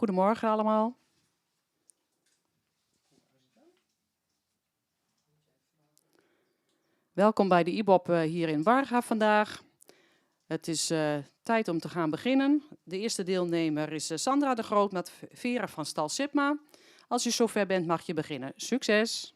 Goedemorgen allemaal. Welkom bij de IBOP hier in Warga vandaag. Het is tijd om te gaan beginnen. De eerste deelnemer is Sandra de Groot met Vera van Stal Sipma. Als je zover bent mag je beginnen. Succes!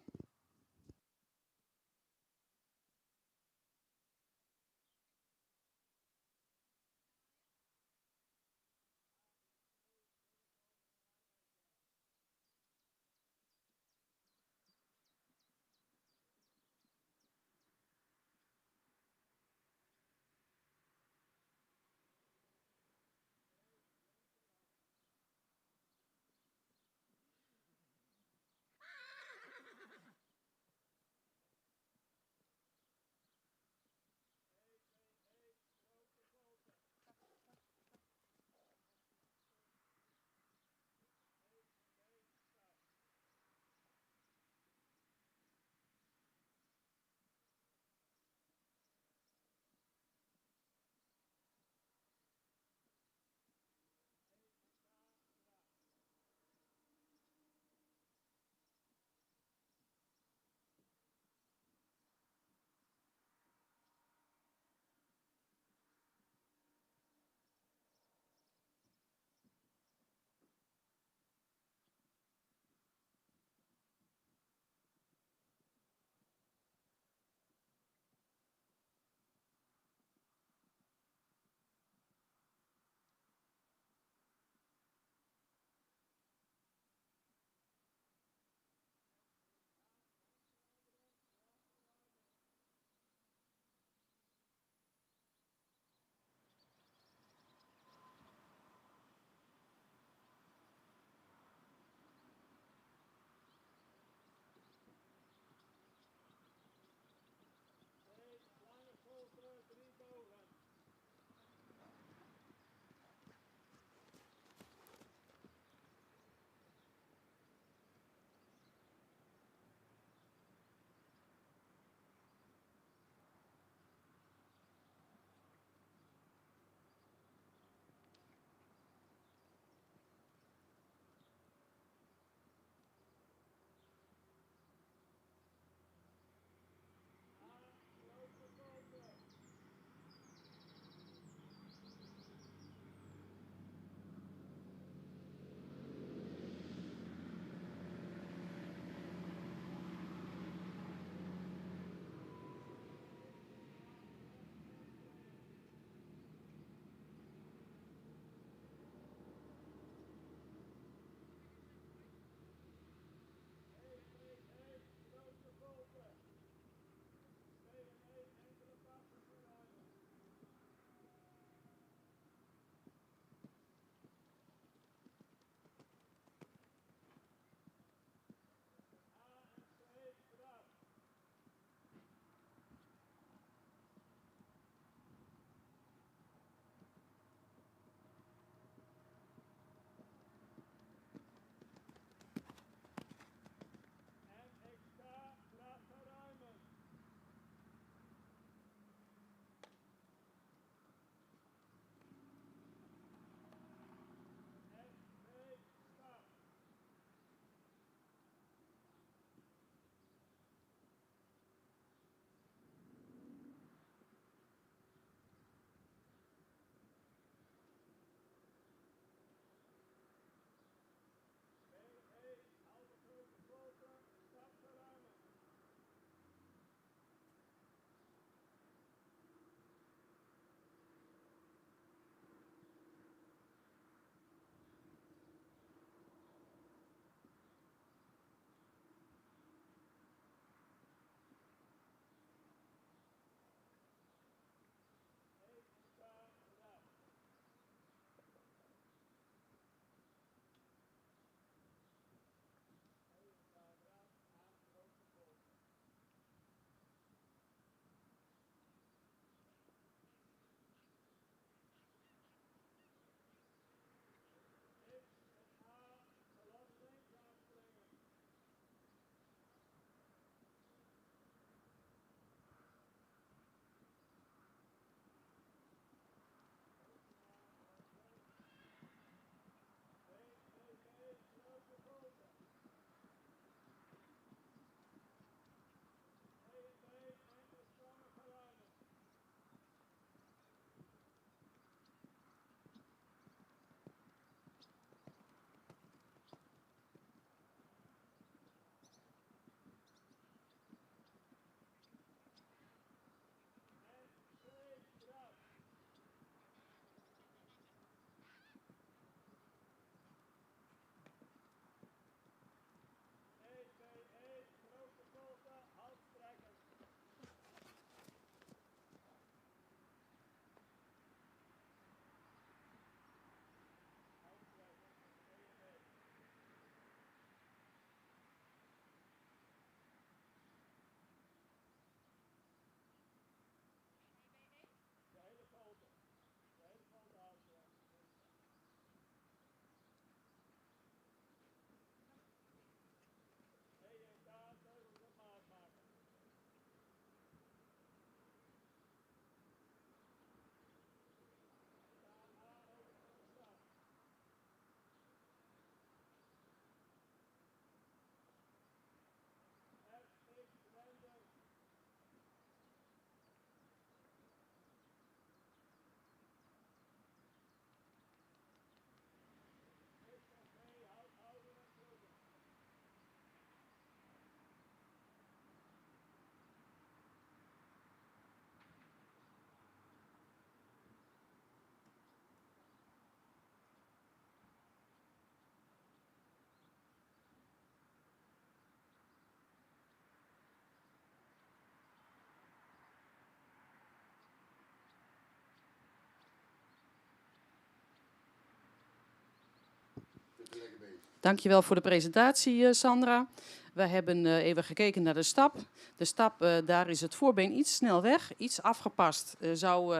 Dankjewel voor de presentatie, Sandra. We hebben even gekeken naar de stap. De stap, daar is het voorbeen iets snel weg, iets afgepast. Zou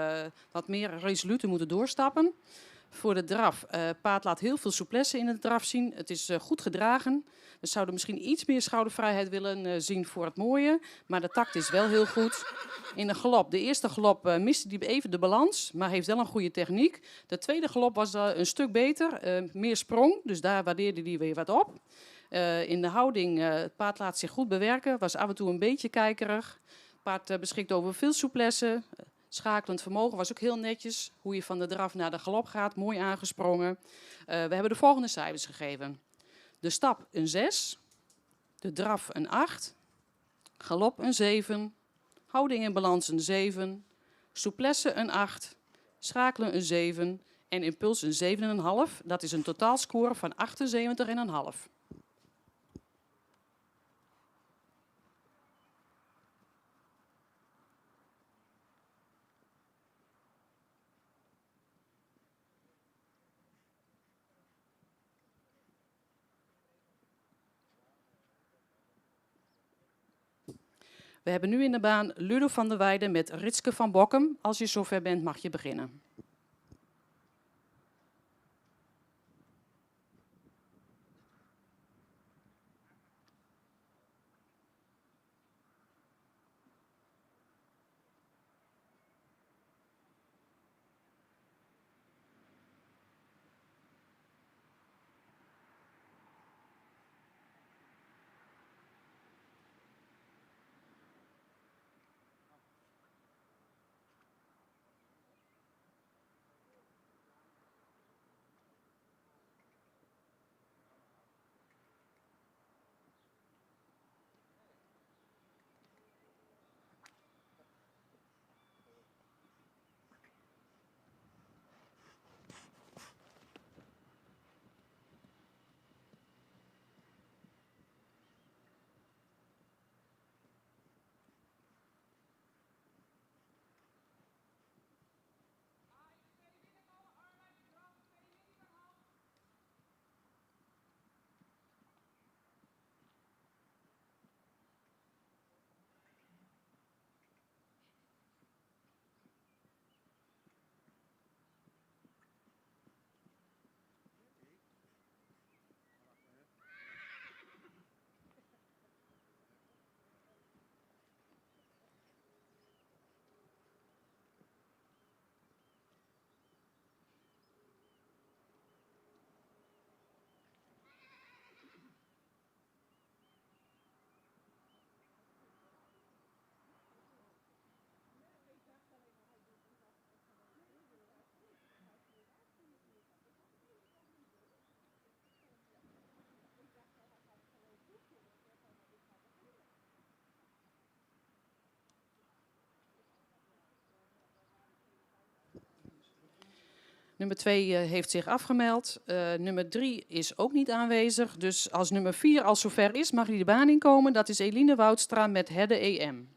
wat meer resoluter moeten doorstappen. Voor de draf, paard laat heel veel souplesse in de draf zien. Het is goed gedragen. We zouden misschien iets meer schoudervrijheid willen zien voor het mooie. Maar de takt is wel heel goed. In de galop, de eerste galop miste hij even de balans, maar heeft wel een goede techniek. De tweede galop was een stuk beter, meer sprong, dus daar waardeerde hij weer wat op. In de houding, het paard laat zich goed bewerken, was af en toe een beetje kijkerig. Het paard beschikt over veel souplesse. Schakelend vermogen was ook heel netjes. Hoe je van de draf naar de galop gaat, mooi aangesprongen. We hebben de volgende cijfers gegeven. De stap een 6, de draf een 8, galop een 7, houding en balans een 7, souplesse een 8, schakelen een 7 en impuls een 7,5. Dat is een totaalscore van 78,5. We hebben nu in de baan Ludo van der Weijden met Ritske van Bokkum. Als je zover bent, mag je beginnen. Nummer 2 heeft zich afgemeld. Nummer 3 is ook niet aanwezig. Dus als nummer 4 al zover is, mag hij de baan inkomen. Dat is Eline Woudstra met Hedde EM.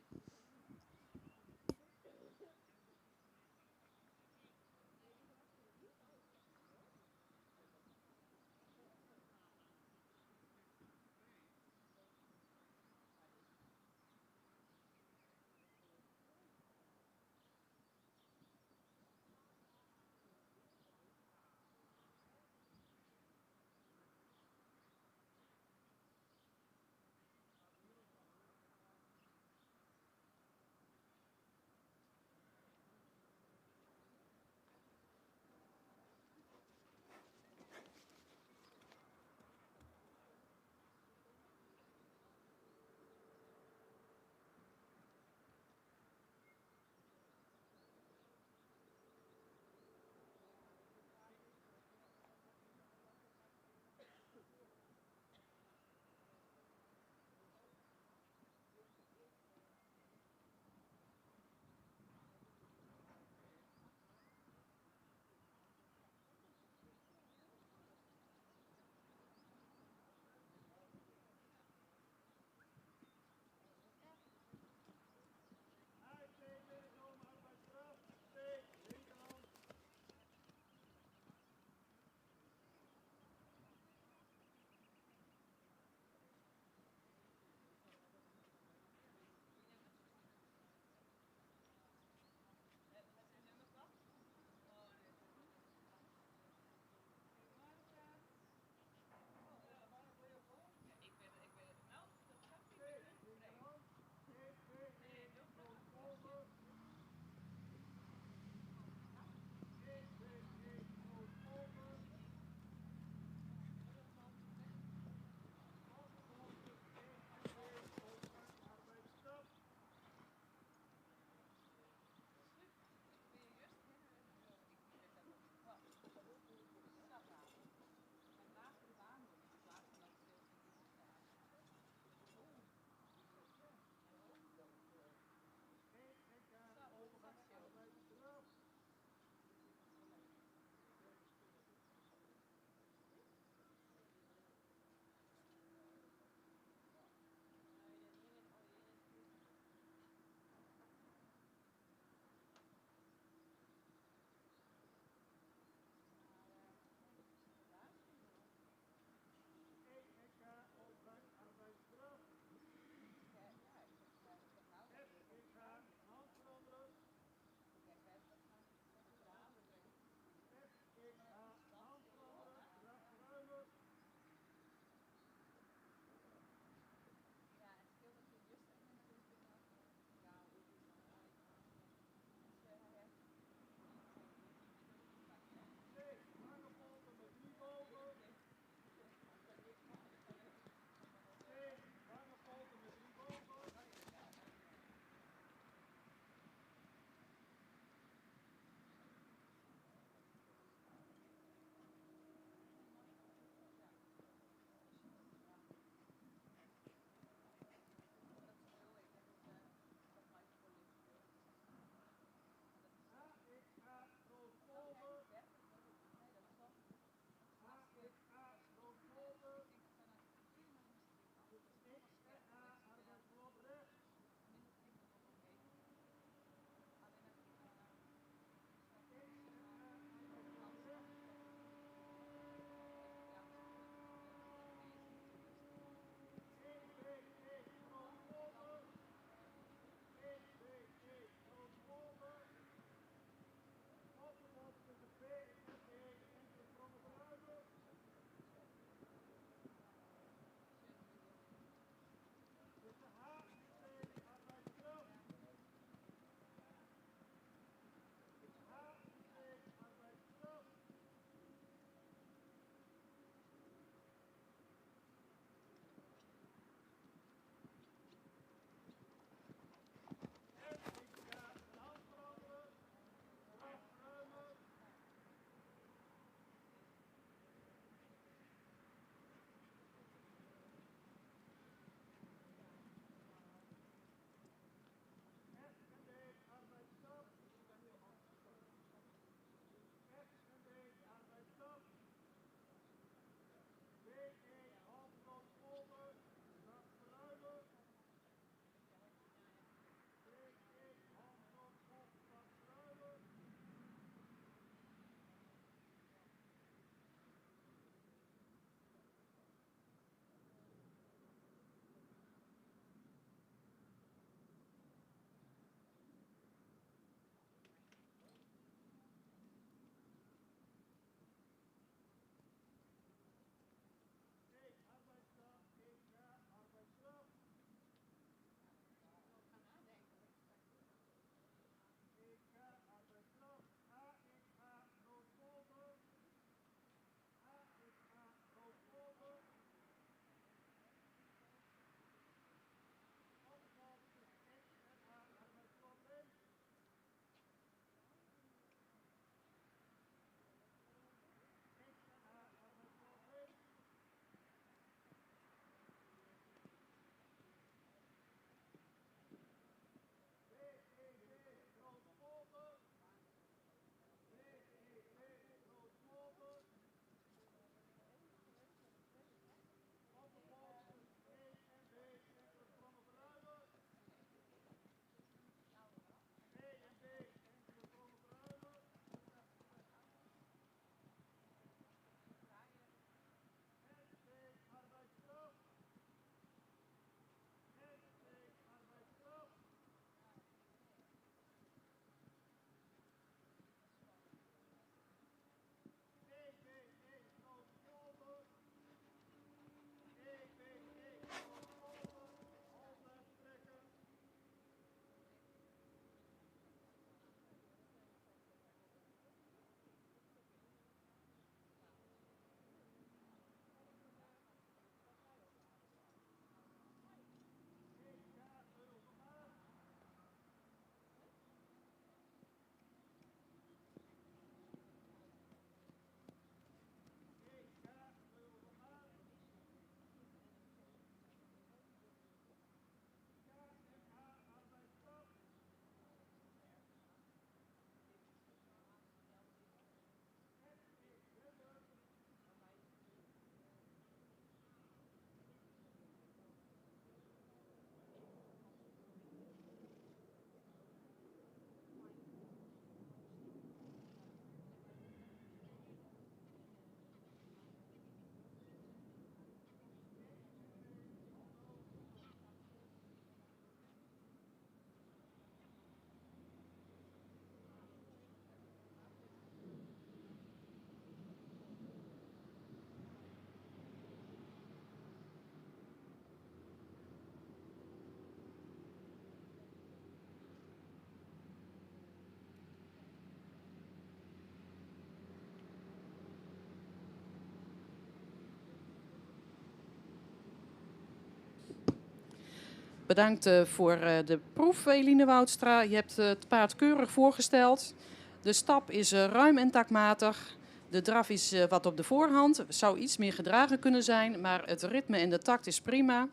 Bedankt voor de proef, Eline Woudstra. Je hebt het paard keurig voorgesteld. De stap is ruim en takmatig. De draf is wat op de voorhand. Zou iets meer gedragen kunnen zijn, maar het ritme en de takt is prima.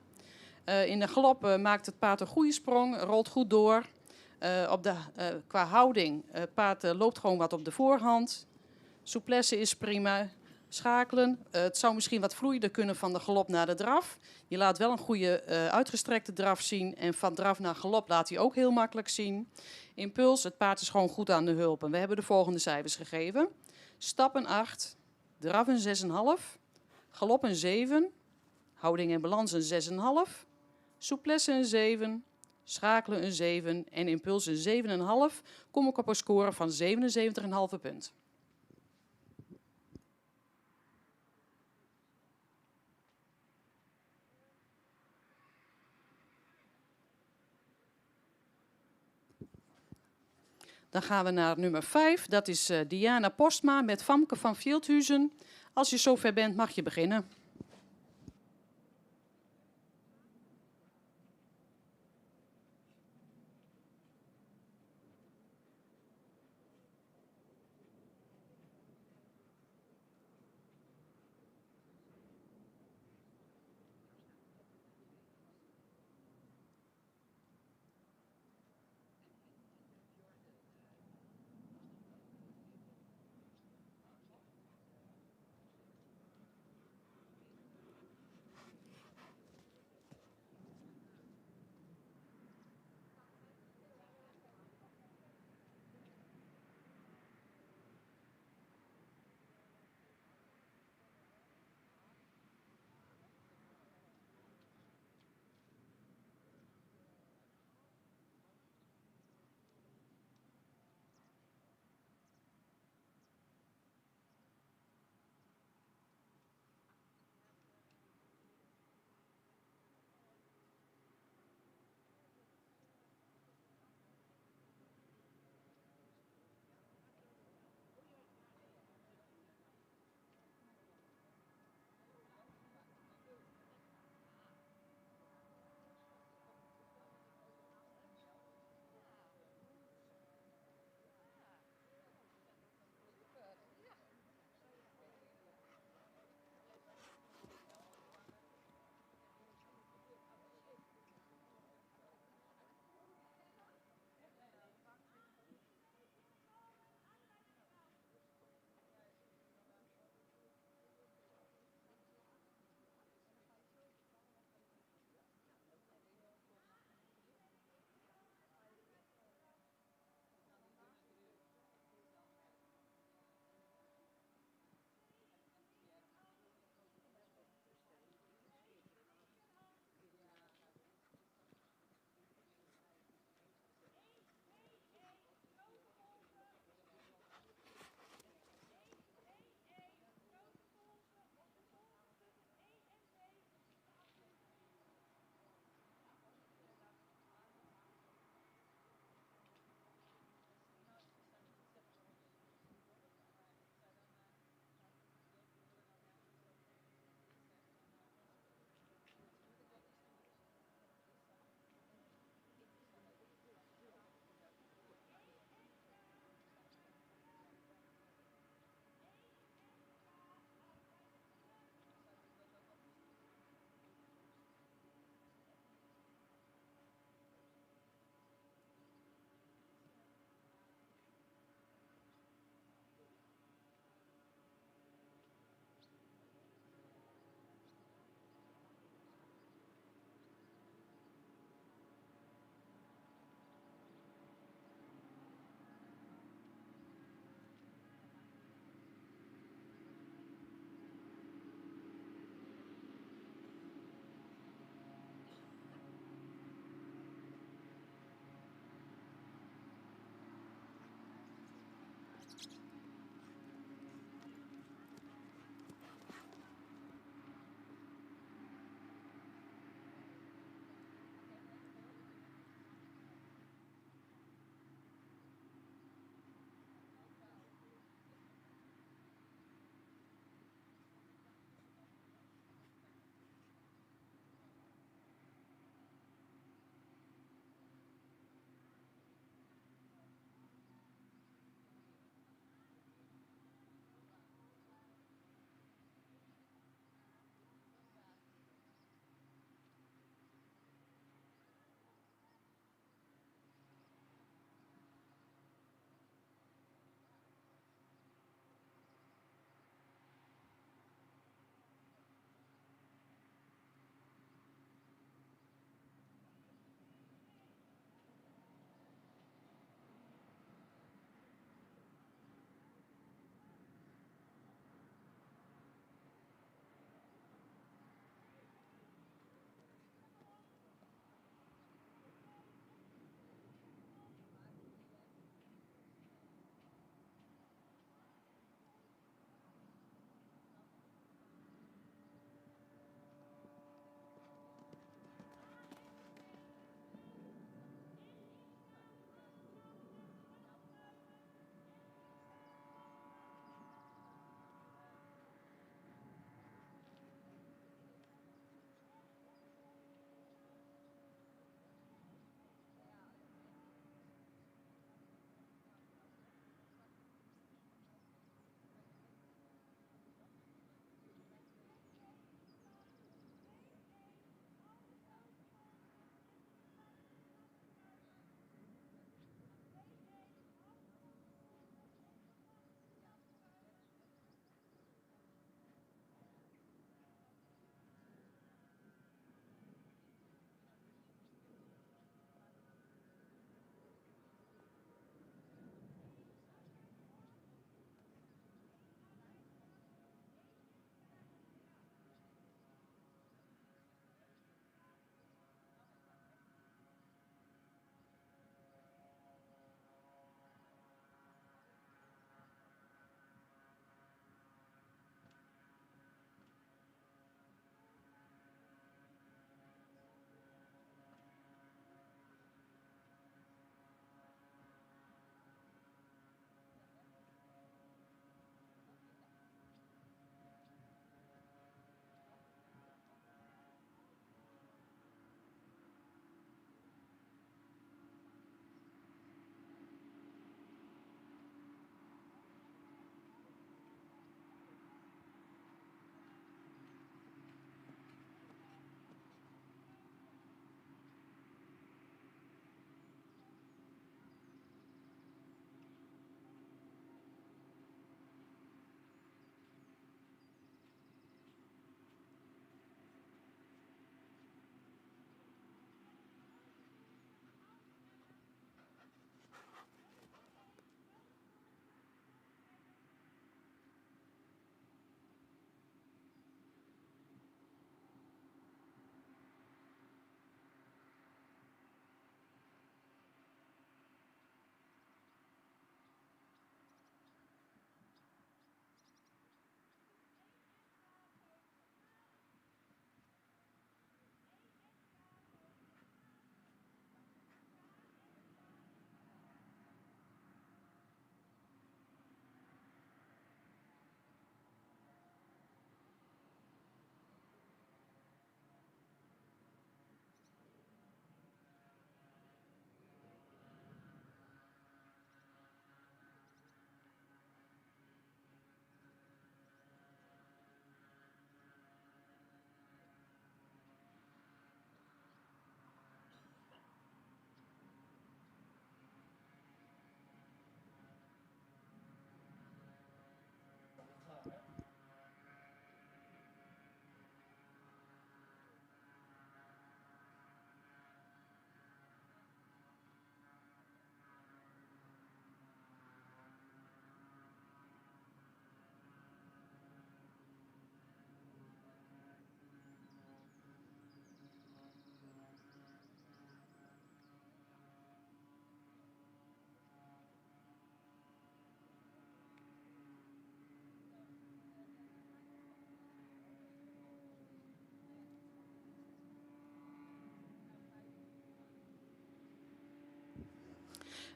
In de galop maakt het paard een goede sprong, rolt goed door. Qua houding, het paard loopt gewoon wat op de voorhand. Souplesse is prima. Schakelen. Het zou misschien wat vloeiender kunnen van de galop naar de draf. Je laat wel een goede uitgestrekte draf zien. En van draf naar galop laat hij ook heel makkelijk zien. Impuls, het paard is gewoon goed aan de hulp. En we hebben de volgende cijfers gegeven. Stap een 8, draf een 6,5, galop een 7, houding en balans een 6,5, souplesse een 7, schakelen een 7 en impuls een 7,5. Kom ik op een score van 77,5 punt. Dan gaan we naar nummer 5. Dat is Diana Postma met Famke van Veldhuizen. Als je zover bent, mag je beginnen.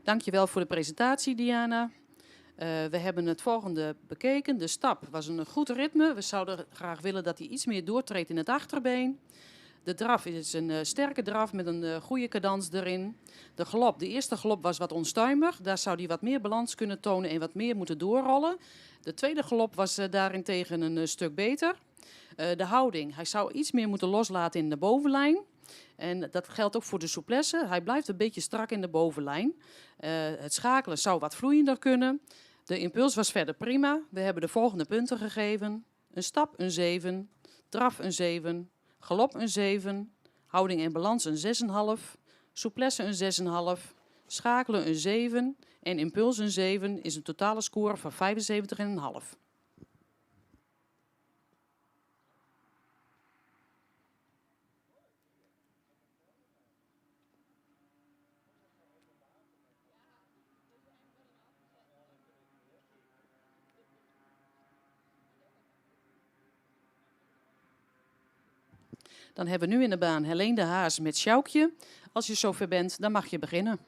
Dankjewel voor de presentatie, Diana. We hebben het volgende bekeken. De stap was een goed ritme. We zouden graag willen dat hij iets meer doortreedt in het achterbeen. De draf is een sterke draf met een goede cadans erin. De galop, de eerste galop was wat onstuimig. Daar zou hij wat meer balans kunnen tonen en wat meer moeten doorrollen. De tweede galop was daarentegen een stuk beter. De houding, hij zou iets meer moeten loslaten in de bovenlijn. En dat geldt ook voor de souplesse. Hij blijft een beetje strak in de bovenlijn. Het schakelen zou wat vloeiender kunnen. De impuls was verder prima. We hebben de volgende punten gegeven. Een stap een 7, draf een 7, galop een 7, houding en balans een 6,5, souplesse een 6,5, schakelen een 7 en impuls een 7 is een totale score van 75,5. Dan hebben we nu in de baan Helene de Haas met Sjoukje. Als je zover bent, dan mag je beginnen.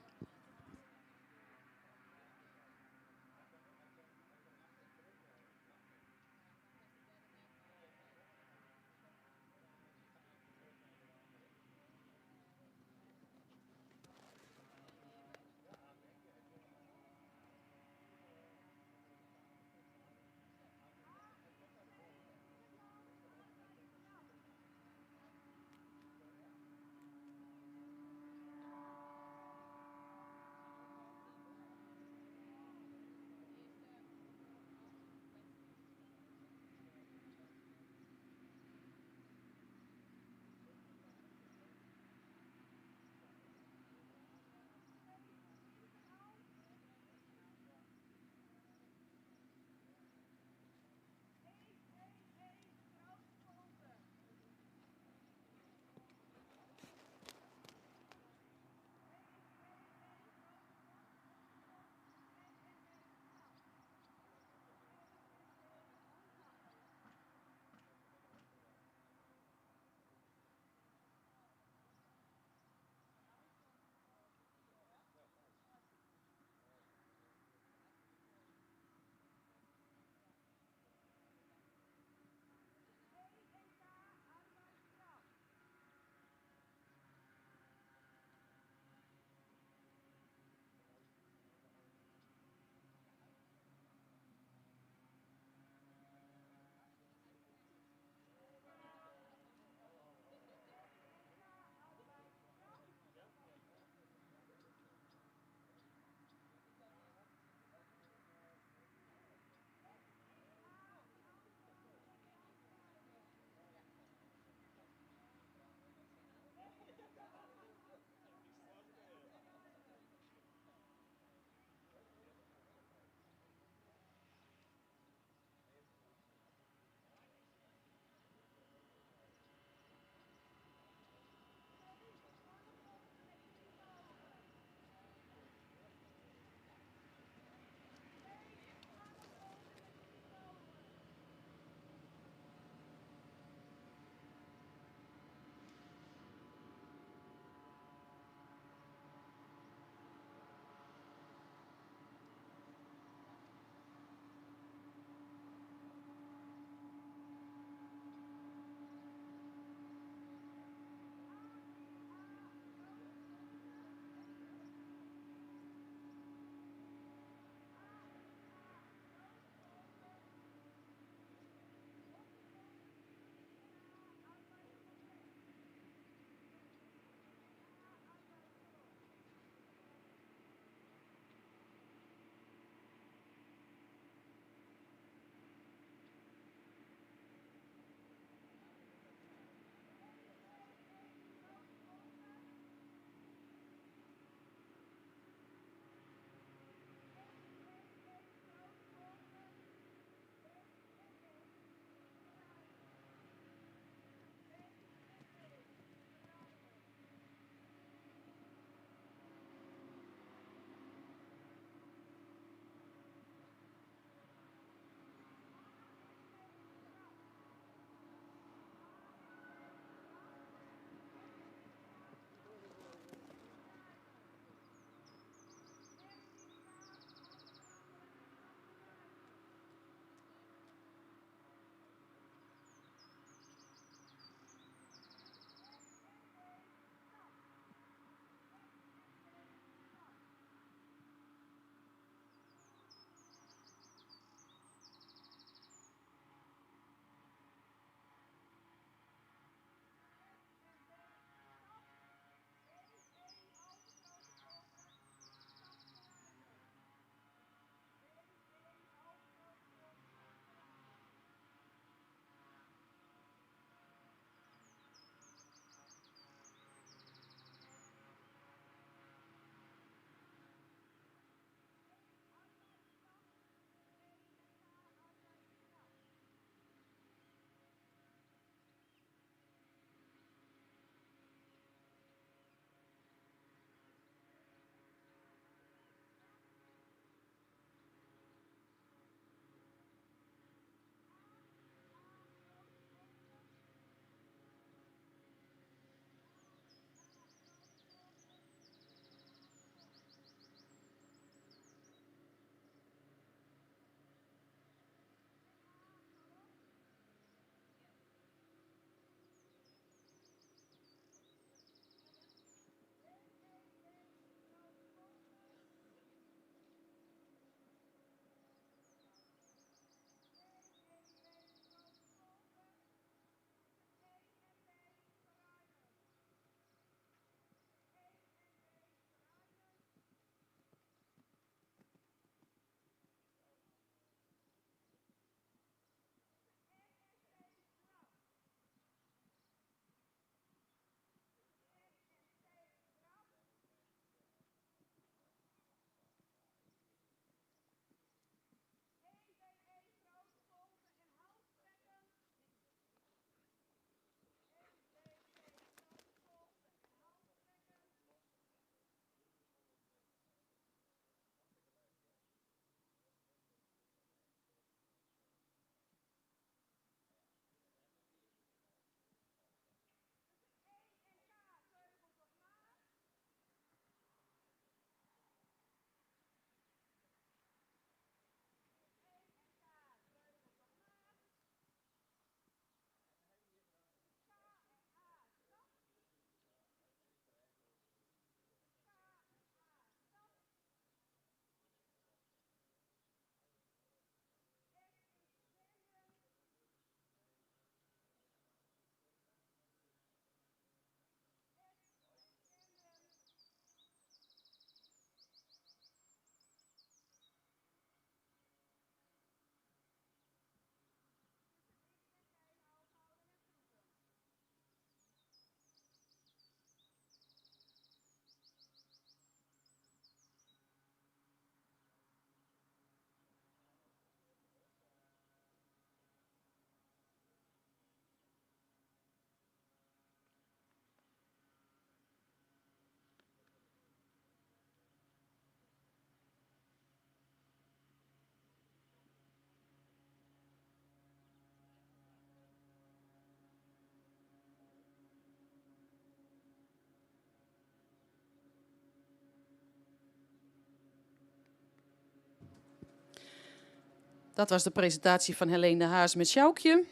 Dat was de presentatie van Helene de Haas met Sjoukje.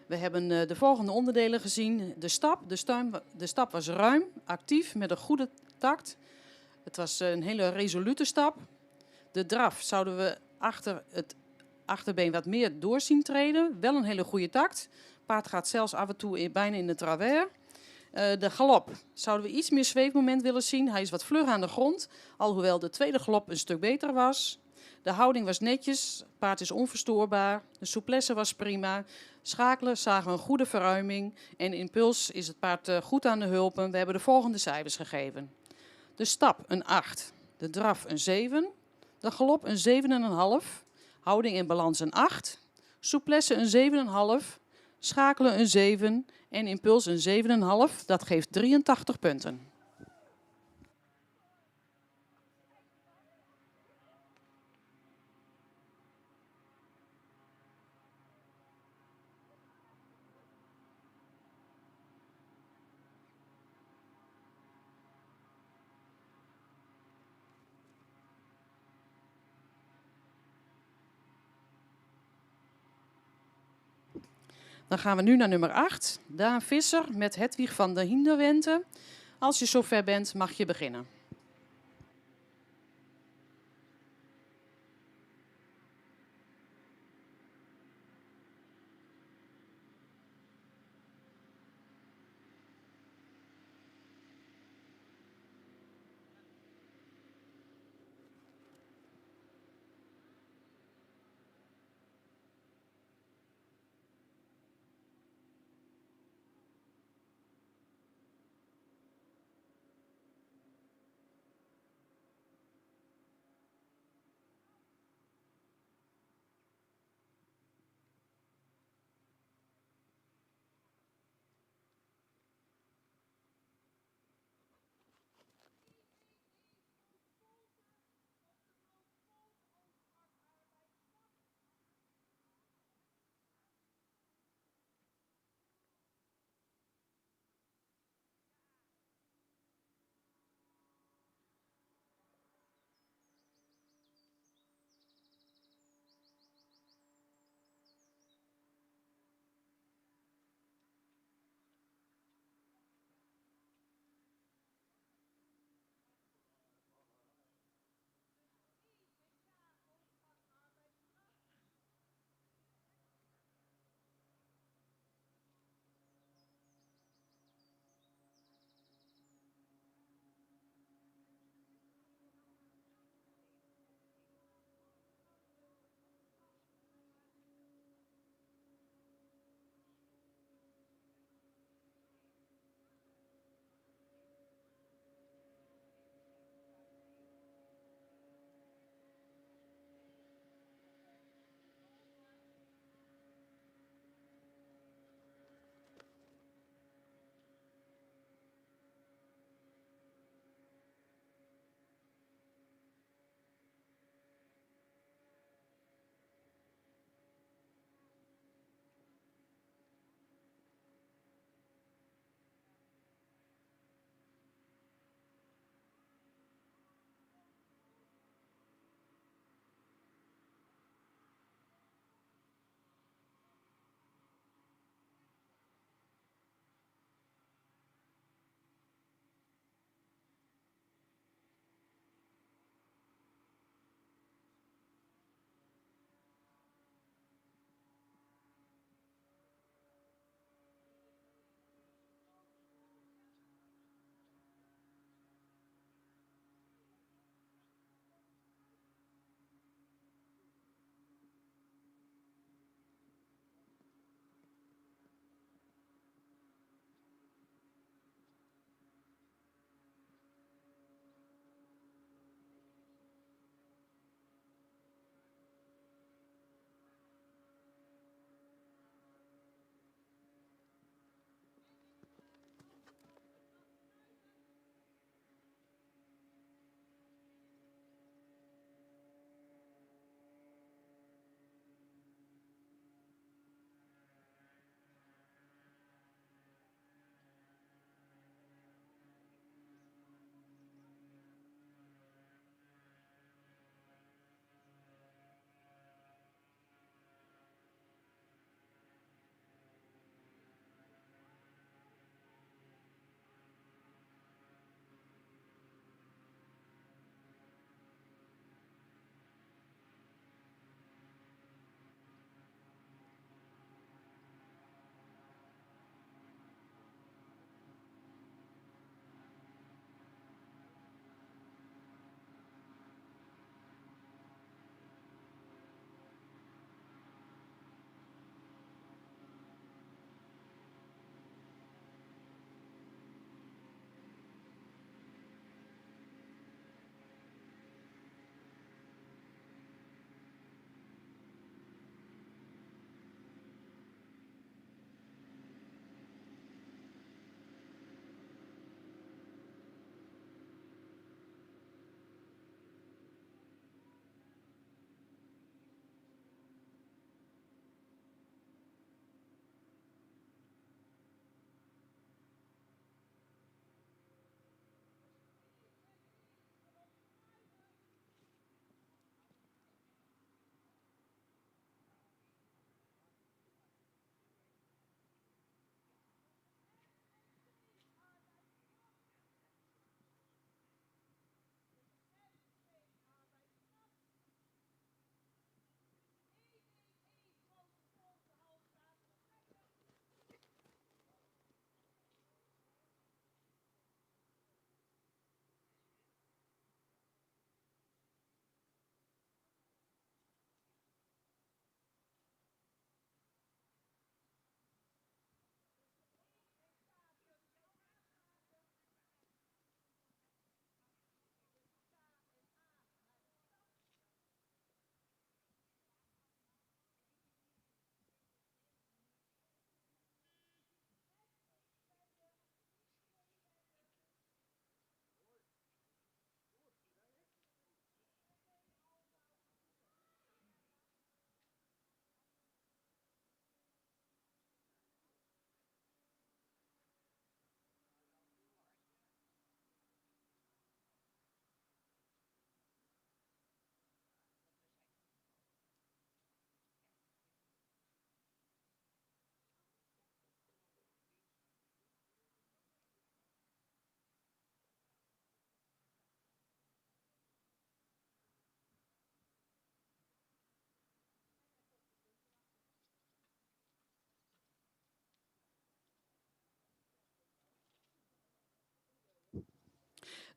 We hebben de volgende onderdelen gezien. De stap. De stap was ruim, actief, met een goede takt. Het was een hele resolute stap. De draf zouden we achter het achterbeen wat meer door zien treden. Wel een hele goede takt. Paard gaat zelfs af en toe bijna in de travers. De galop zouden we iets meer zweefmoment willen zien. Hij is wat vlug aan de grond, alhoewel de tweede galop een stuk beter was. De houding was netjes, het paard is onverstoorbaar. De souplesse was prima. Schakelen zagen we een goede verruiming. En impuls is het paard goed aan de hulpen. We hebben de volgende cijfers gegeven. De stap een 8, de draf een 7, de galop een 7,5, houding en balans een 8, souplesse een 7,5, schakelen een 7 en impuls een 7,5. Dat geeft 83 punten. Dan gaan we nu naar nummer 8. Daan Visser met Hedwig van der Hinderwente. Als je zover bent, mag je beginnen.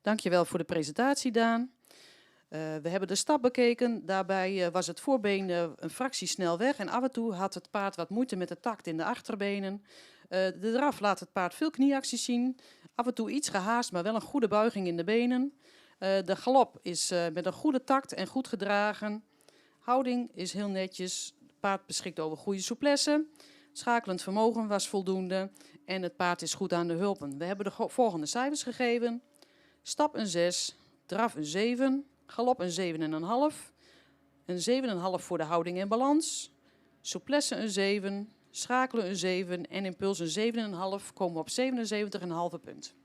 Dankjewel voor de presentatie, Daan. We hebben de stap bekeken. Daarbij was het voorbeen een fractie snel weg en af en toe had het paard wat moeite met de takt in de achterbenen. De draf laat het paard veel knieacties zien. Af en toe iets gehaast, maar wel een goede buiging in de benen. De galop is met een goede takt en goed gedragen. Houding is heel netjes. Het paard beschikt over goede souplesse. Schakelend vermogen was voldoende. En het paard is goed aan de hulpen. We hebben de volgende cijfers gegeven. Stap een 6, draf een 7, galop een 7,5. Een 7,5 voor de houding en balans. Souplesse een 7, schakelen een 7 en impuls een 7,5 komen we op 77,5 punt.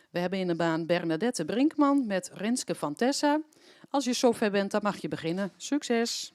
We hebben in de baan Bernadette Brinkman met Renske van Tessa. Als je zover bent, dan mag je beginnen. Succes!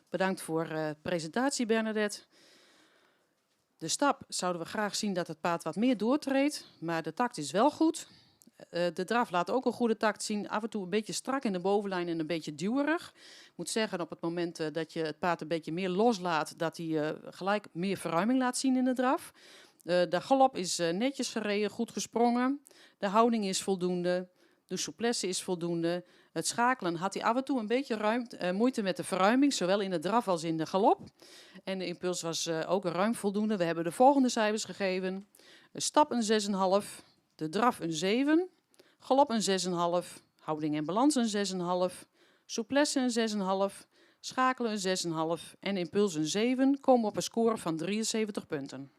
Bedankt voor de presentatie, Bernadette. De stap zouden we graag zien dat het paard wat meer doortreedt, maar de takt is wel goed. De draf laat ook een goede takt zien, af en toe een beetje strak in de bovenlijn en een beetje duwerig. Ik moet zeggen, op het moment dat je het paard een beetje meer loslaat, dat hij gelijk meer verruiming laat zien in de draf. De galop is netjes gereden, goed gesprongen. De houding is voldoende. De souplesse is voldoende. Het schakelen had hij af en toe een beetje moeite met de verruiming, zowel in de draf als in de galop. En de impuls was ook ruim voldoende. We hebben de volgende cijfers gegeven. De stap een 6,5. De draf een 7. Galop een 6,5. Houding en balans een 6,5. Souplesse een 6,5. Schakelen een 6,5. En impuls een 7. Komen op een score van 73 punten.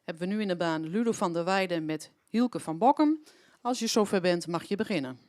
Hebben we nu in de baan Ludo van der Weijden met Hielke van Bokkum. Als je zover bent, mag je beginnen.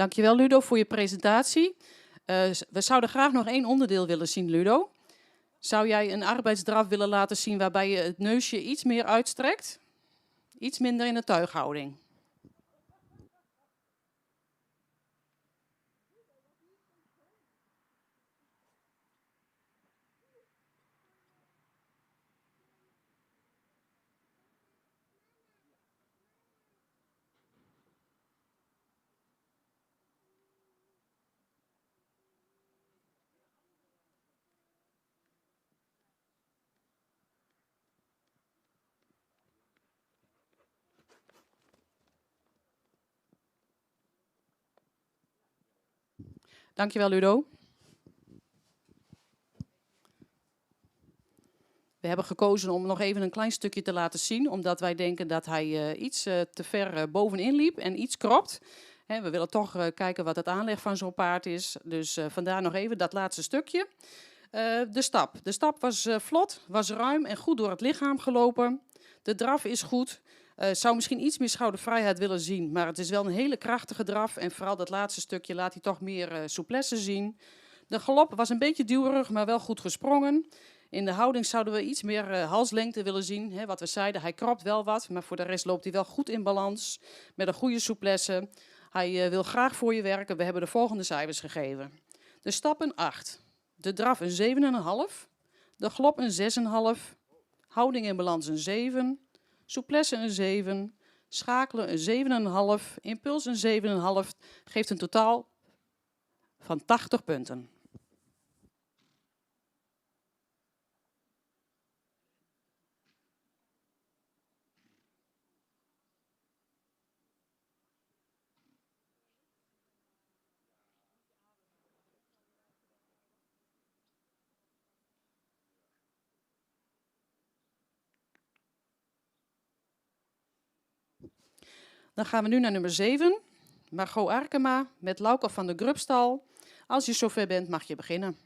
Dankjewel Ludo voor je presentatie. We zouden graag nog één onderdeel willen zien, Ludo. Zou jij een arbeidsdraf willen laten zien waarbij je het neusje iets meer uitstrekt? Iets minder in de tuighouding. Dankjewel Ludo. We hebben gekozen om nog even een klein stukje te laten zien, omdat wij denken dat hij iets te ver bovenin liep en iets kropt. We willen toch kijken wat het aanleg van zo'n paard is, dus vandaar nog even dat laatste stukje. De stap. De stap was vlot, was ruim en goed door het lichaam gelopen. De draf is goed. Zou misschien iets meer schoudervrijheid willen zien, maar het is wel een hele krachtige draf. En vooral dat laatste stukje laat hij toch meer souplesse zien. De galop was een beetje duwerig, maar wel goed gesprongen. In de houding zouden we iets meer halslengte willen zien. Hè, wat we zeiden, hij kropt wel wat, maar voor de rest loopt hij wel goed in balans. Met een goede souplesse. Hij wil graag voor je werken. We hebben de volgende cijfers gegeven. De stap een 8. De draf een 7,5. De galop een 6,5. Houding en balans een 7. Souplesse een 7. Schakelen een 7,5. Impuls een 7,5. Geeft een totaal van 80 punten. Dan gaan we nu naar nummer 7. Margot Arkema met Lauke van de Grubstal. Als je zover bent, mag je beginnen.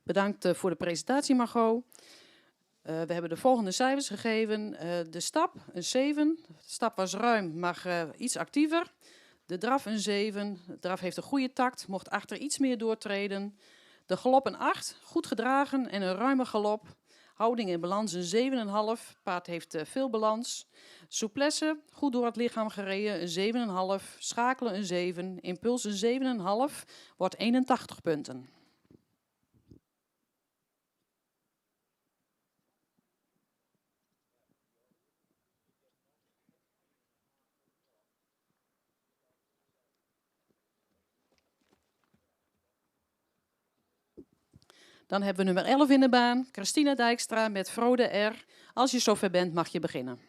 Bedankt voor de presentatie, Margot. We hebben de volgende cijfers gegeven. De stap, een 7. De stap was ruim, maar iets actiever. De draf, een 7. De draf heeft een goede takt, mocht achter iets meer doortreden. De galop, een 8. Goed gedragen en een ruime galop. Houding en balans, een 7,5. Paard heeft veel balans. Souplesse, goed door het lichaam gereden, een 7,5. Schakelen, een 7. Impuls, een 7,5. Wordt 81 punten. Dan hebben we nummer 11 in de baan. Christina Dijkstra met Frode R. Als je zover bent, mag je beginnen.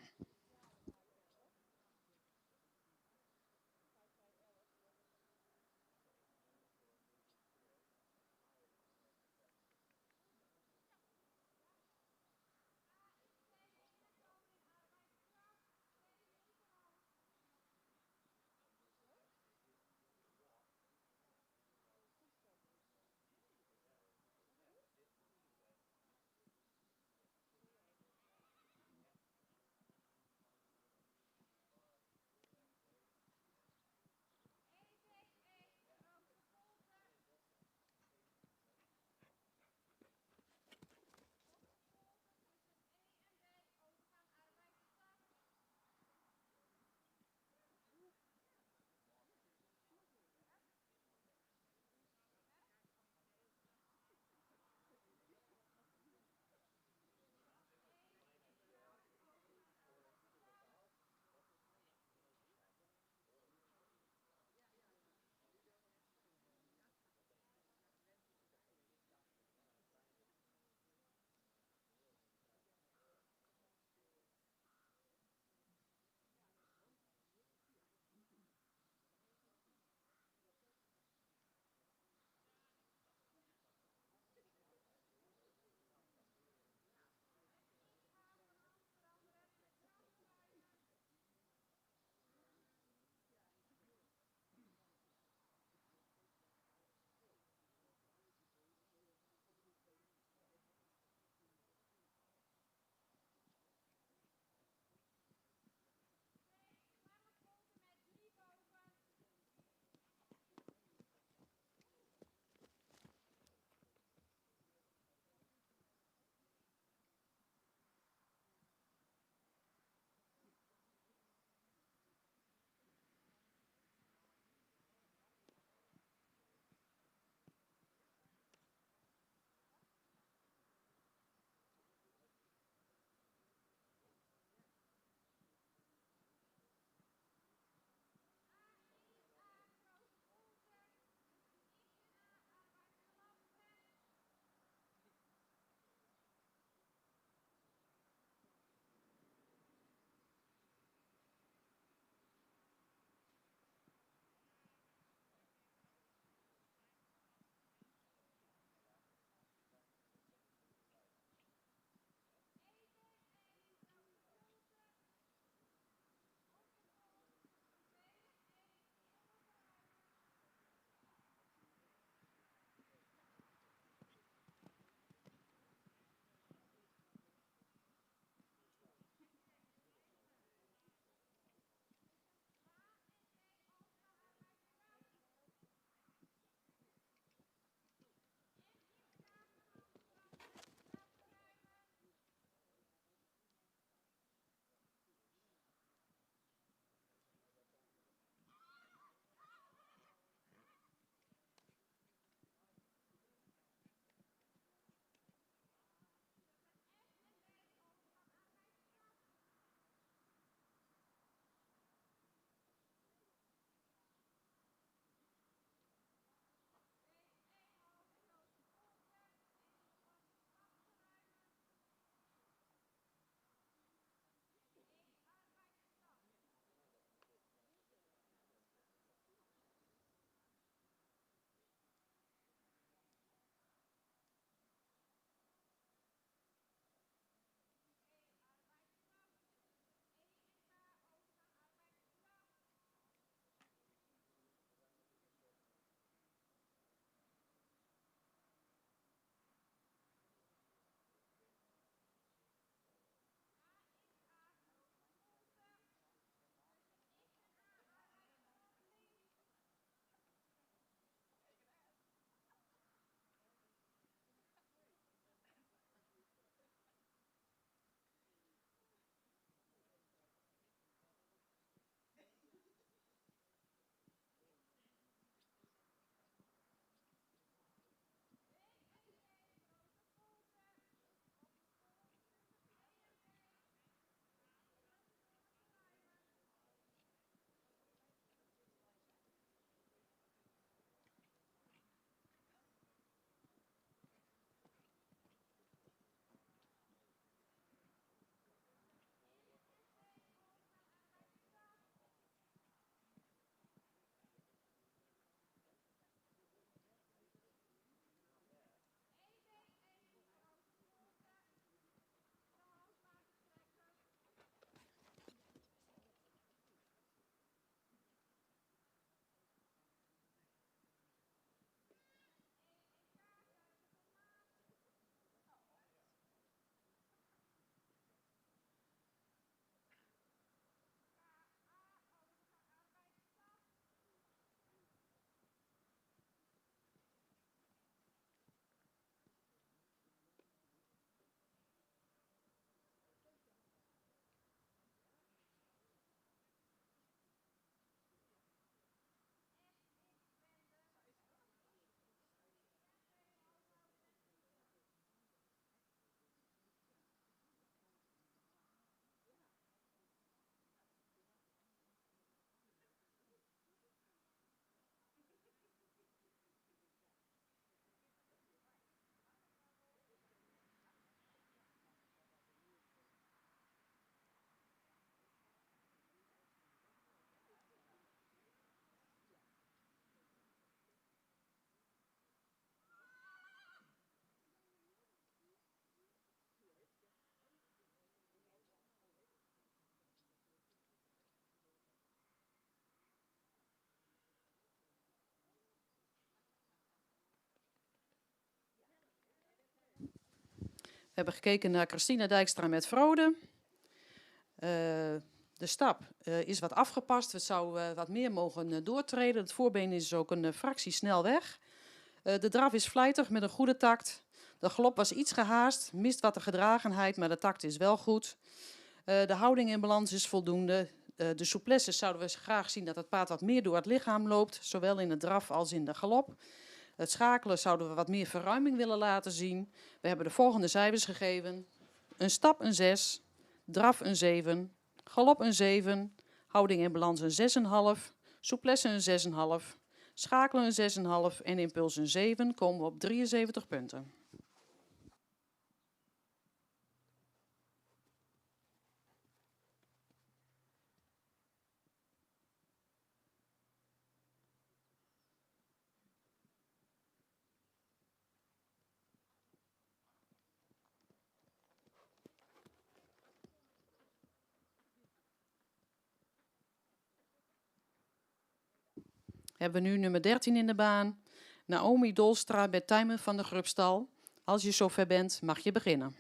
hebben gekeken naar Christina Dijkstra met Frode. De stap is wat afgepast. We zouden wat meer mogen doortreden. Het voorbeen is ook een fractie snel weg. De draf is vlijtig met een goede takt. De galop was iets gehaast, mist wat de gedragenheid, maar de takt is wel goed. De houding in balans is voldoende. De souplesse zouden we graag zien dat het paard wat meer door het lichaam loopt, zowel in de draf als in de galop. Het schakelen zouden we wat meer verruiming willen laten zien. We hebben de volgende cijfers gegeven. Een stap een 6, draf een 7, galop een 7, houding in balans een 6,5, souplesse een 6,5, schakelen een 6,5 en impuls een 7, komen we op 73 punten. Hebben we nu nummer 13 in de baan. Naomi Dolstra bij Tijmen van de Grubstal. Als je zover bent, mag je beginnen.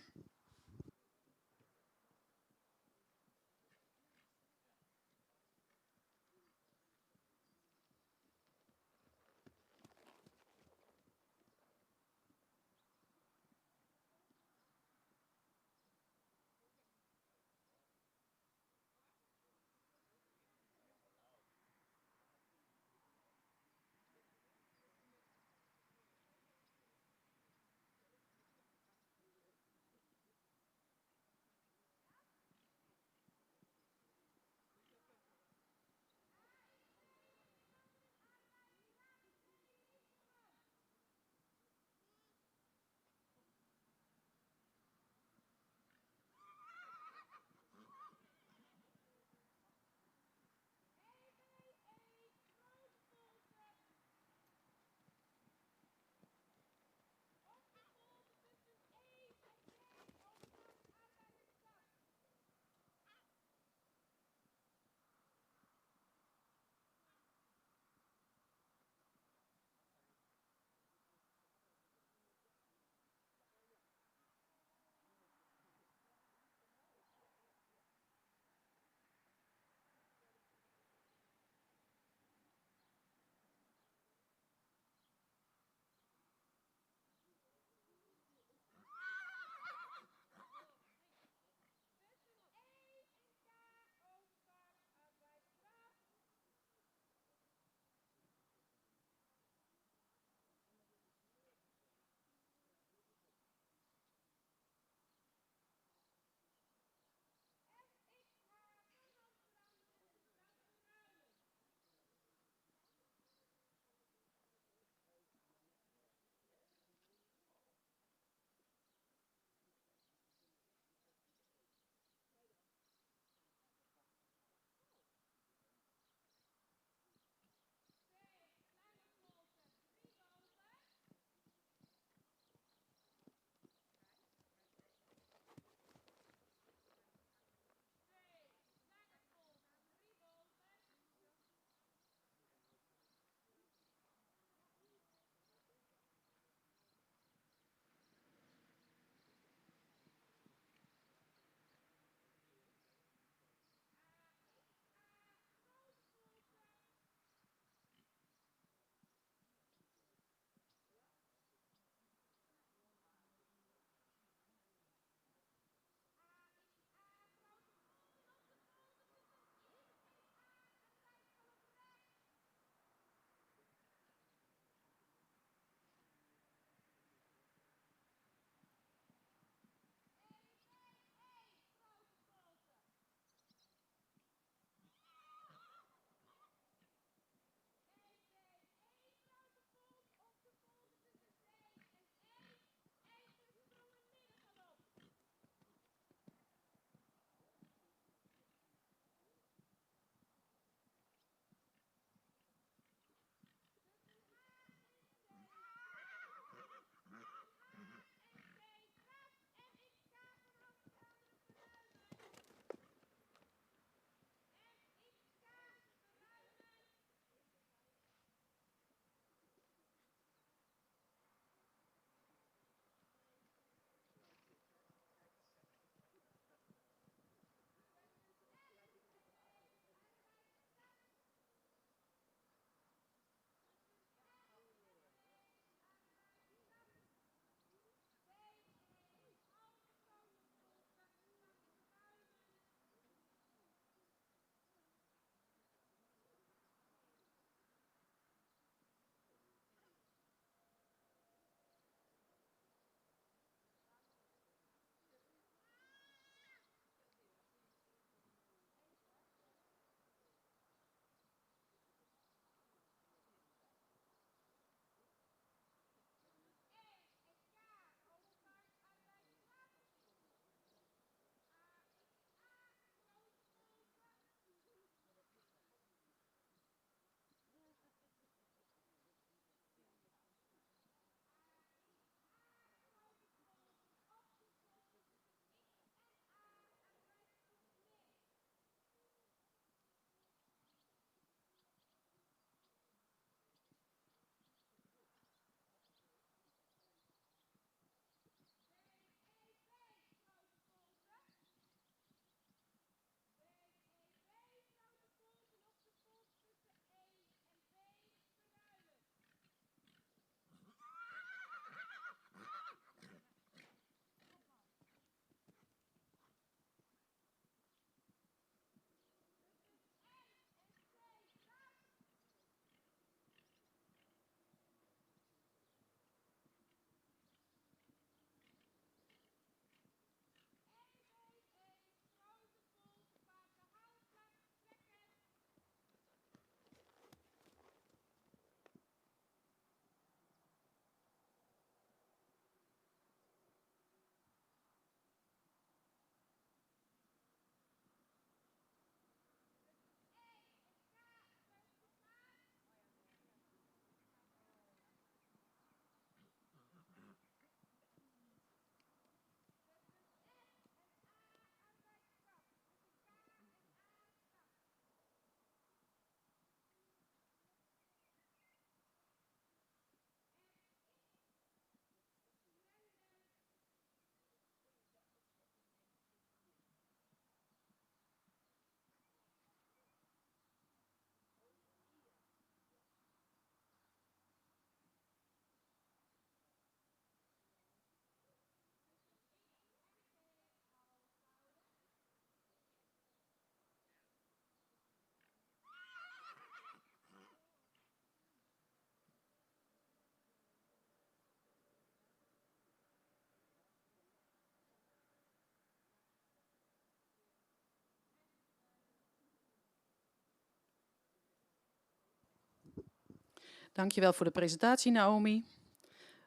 Dankjewel voor de presentatie, Naomi.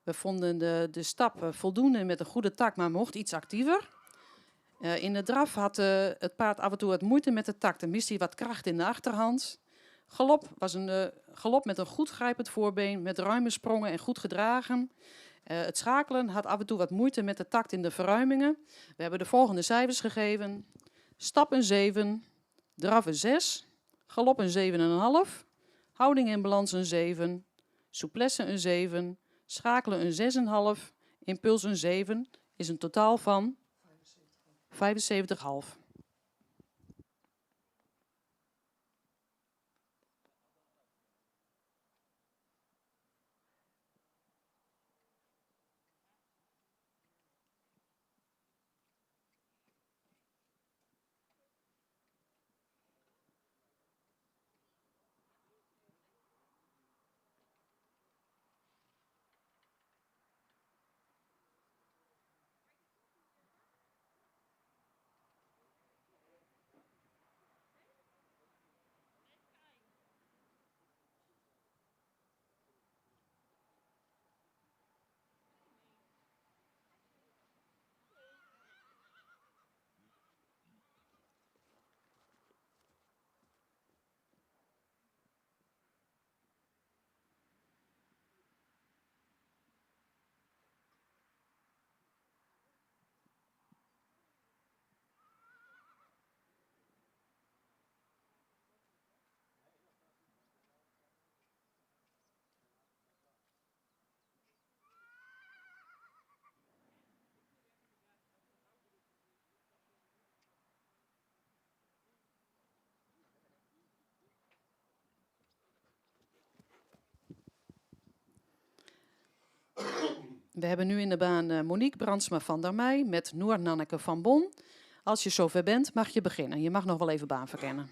We vonden de stap voldoende met een goede tak, maar mocht iets actiever. In de draf had het paard af en toe wat moeite met de tak. Dan miste hij wat kracht in de achterhand. Galop was een galop met een goed grijpend voorbeen, met ruime sprongen en goed gedragen. Het schakelen had af en toe wat moeite met de takt in de verruimingen. We hebben de volgende cijfers gegeven. Stap een 7, draf een 6, galop een 7,5, houding en balans een 7, souplesse een 7, schakelen een 6,5, impuls een 7, is een totaal van 75,5. We hebben nu in de baan Monique Brandsma van der Meij met Noor Nanneke van Bon. Als je zover bent, mag je beginnen. Je mag nog wel even baan verkennen.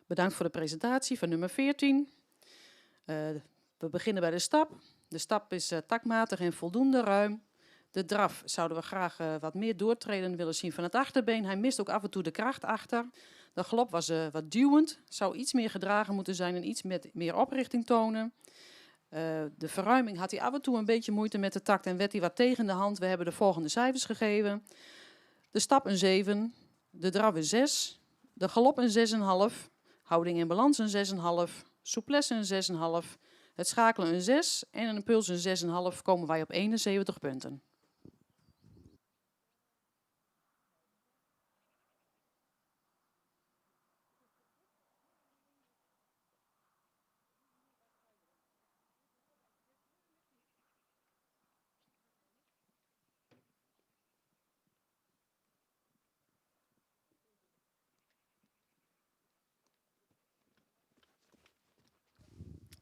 Bedankt voor de presentatie van nummer 14. We beginnen bij de stap. De stap is takmatig en voldoende ruim. De draf zouden we graag wat meer doortreden willen zien van het achterbeen. Hij mist ook af en toe de kracht achter. De galop was wat duwend. Zou iets meer gedragen moeten zijn en iets met meer oprichting tonen. De verruiming had hij af en toe een beetje moeite met de takt en werd hij wat tegen de hand. We hebben de volgende cijfers gegeven. De stap een 7, de draf een 6, de galop een 6,5, houding en balans een 6,5, souplesse een 6,5, het schakelen een 6 en een impuls een 6,5 komen wij op 71 punten.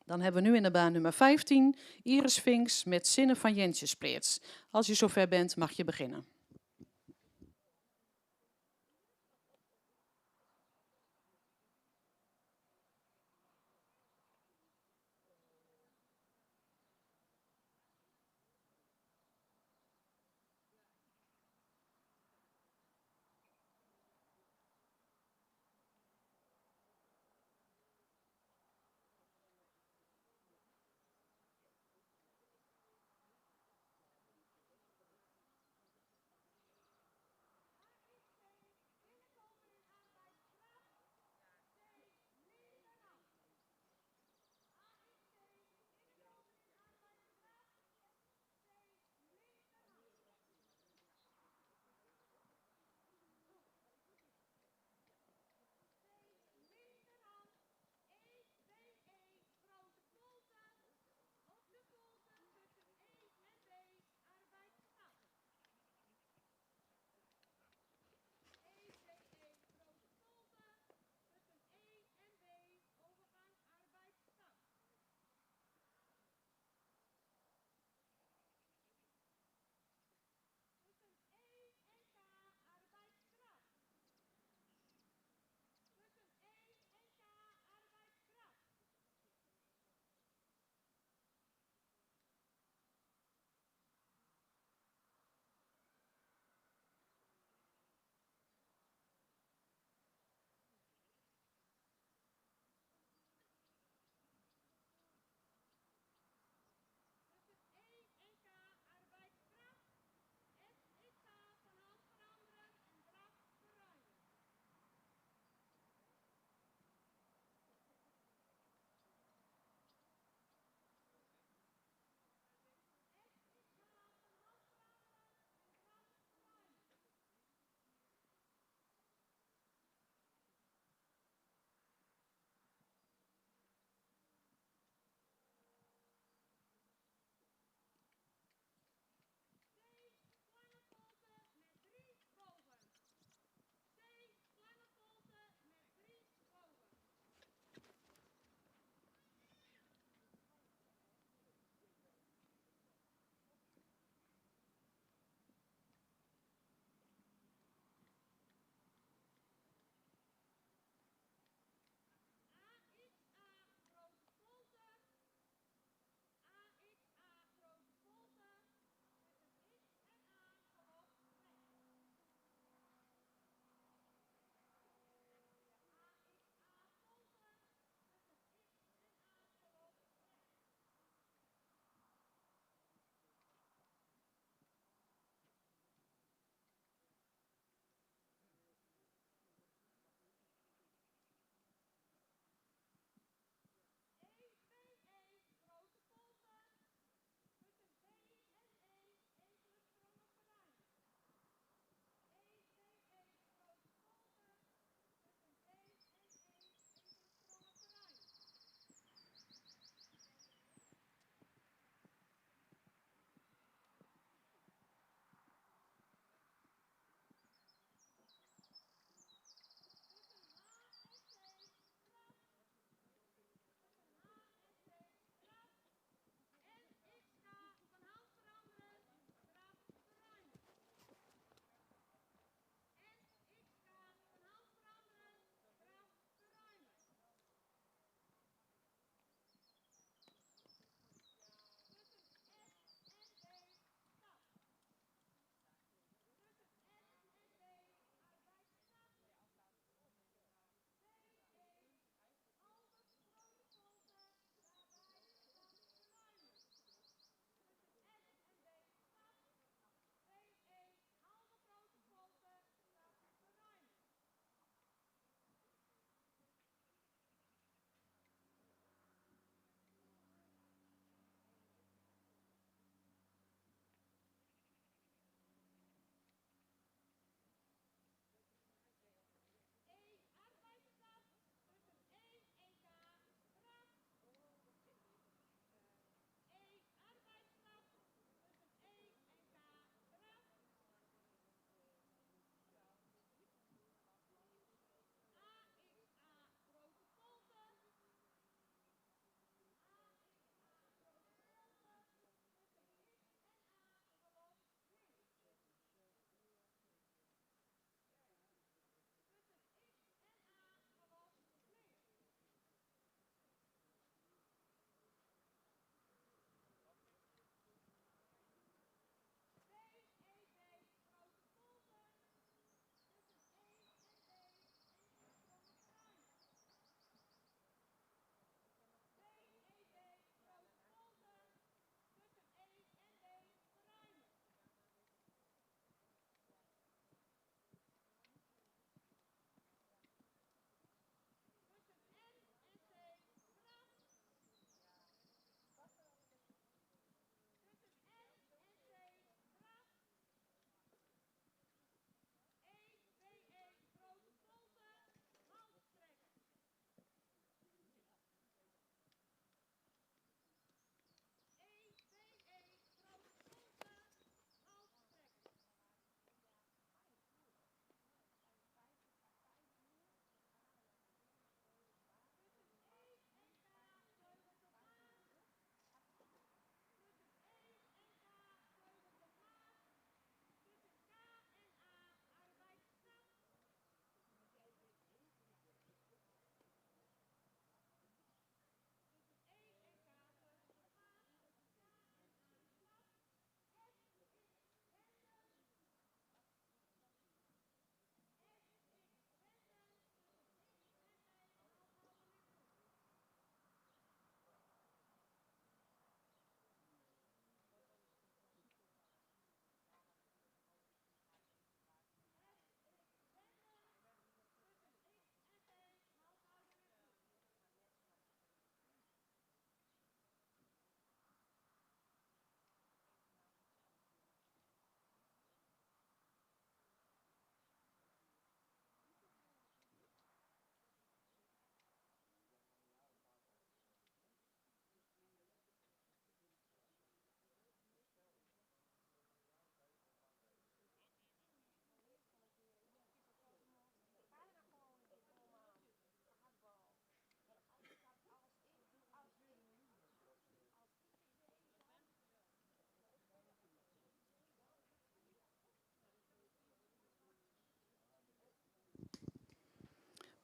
Dan hebben we nu in de baan nummer 15, Iris Sphinx met Zinnen van Jentje Spleerts. Als je zover bent, mag je beginnen.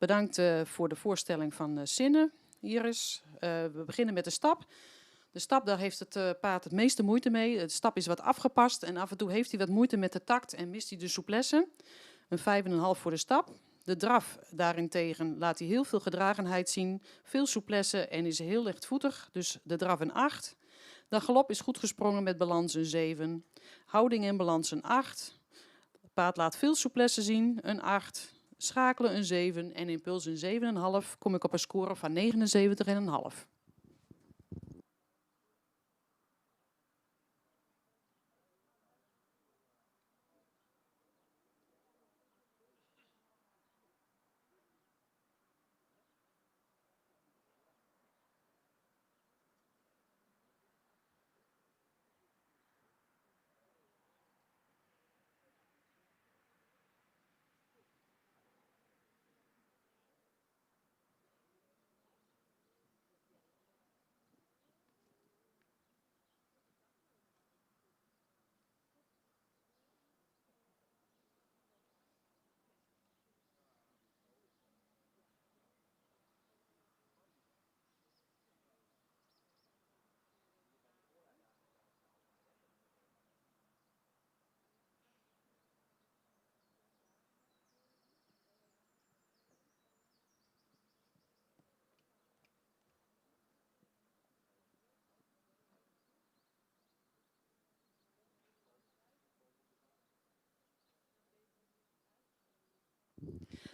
Bedankt voor de voorstelling van Sinne, Iris. We beginnen met de stap. De stap, daar heeft het paard het meeste moeite mee. De stap is wat afgepast en af en toe heeft hij wat moeite met de takt en mist hij de souplesse. Een 5,5 voor de stap. De draf daarentegen laat hij heel veel gedragenheid zien, veel souplesse en is heel lichtvoetig, dus de draf een 8. De galop is goed gesprongen met balans een 7. Houding en balans een 8. Het paard laat veel souplesse zien, een 8. Schakelen een 7 en impuls een 7,5. Kom ik op een score van 79,5.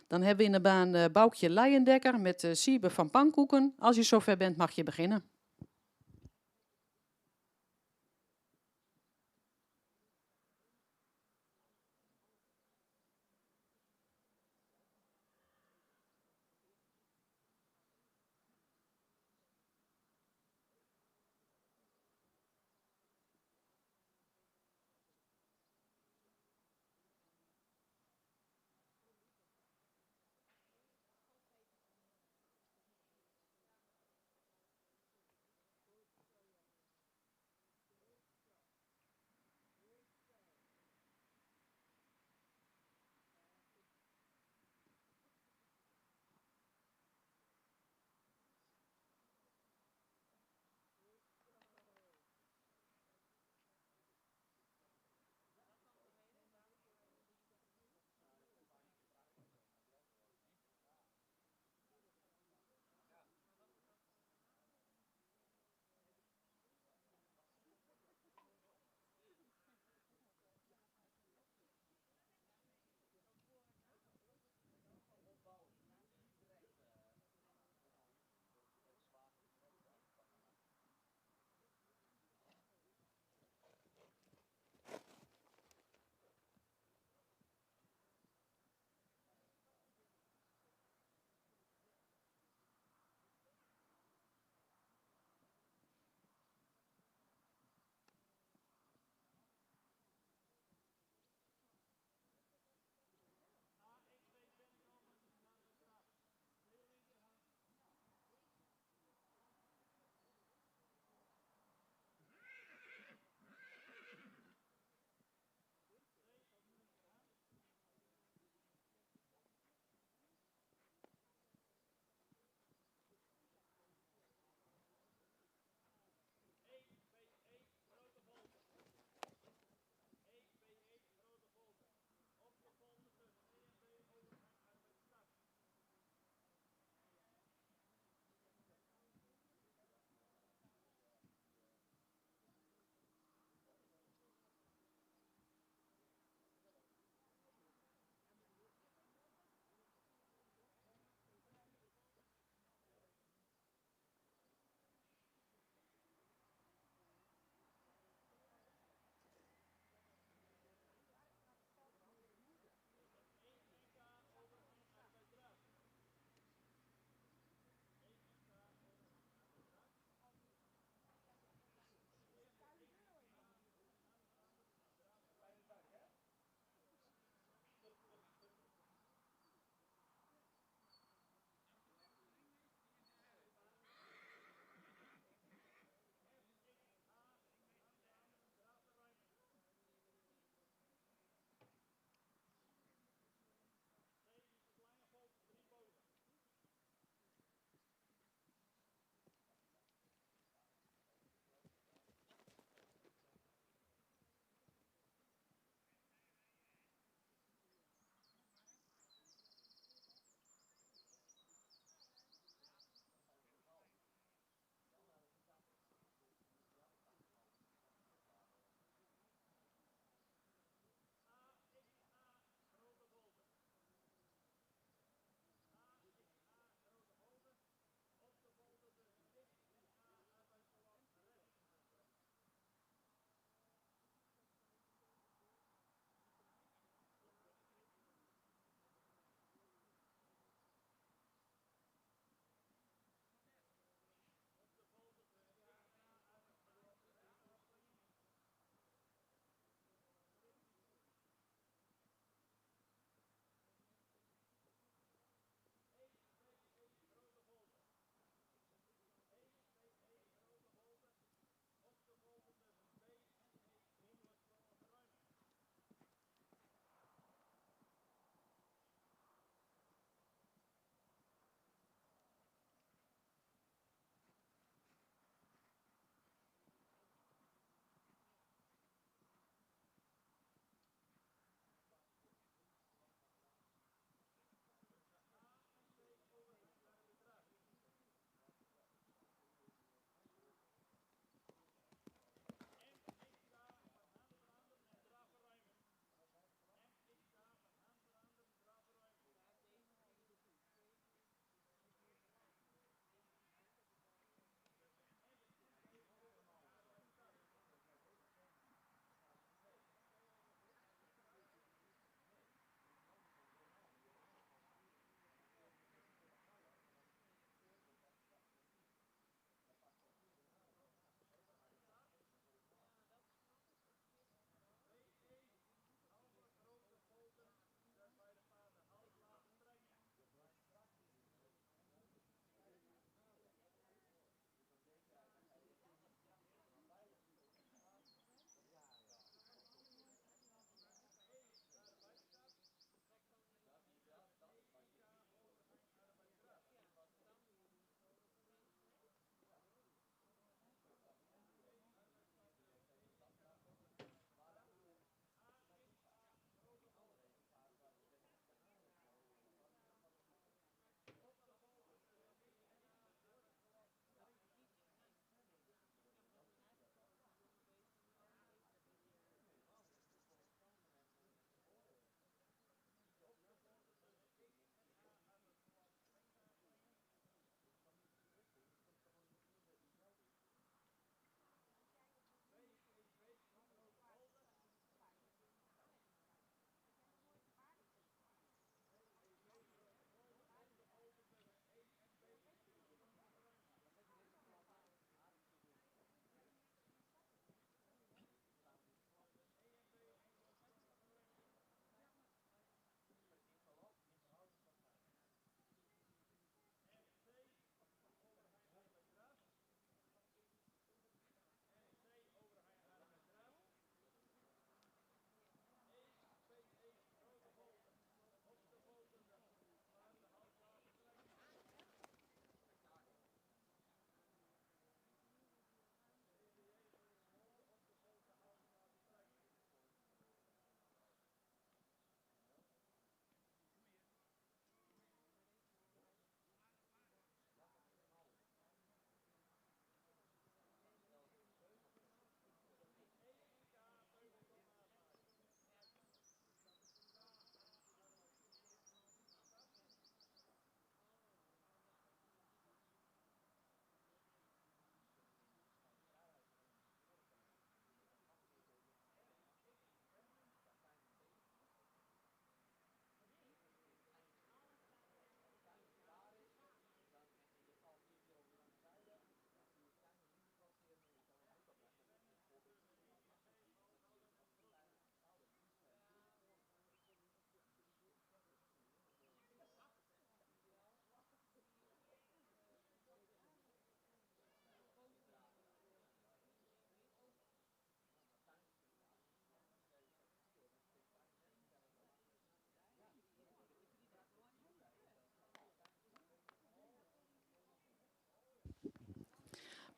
Dan hebben we in de baan Boukje Leijendekker met Siebe van Pankoeken. Als je zover bent, mag je beginnen.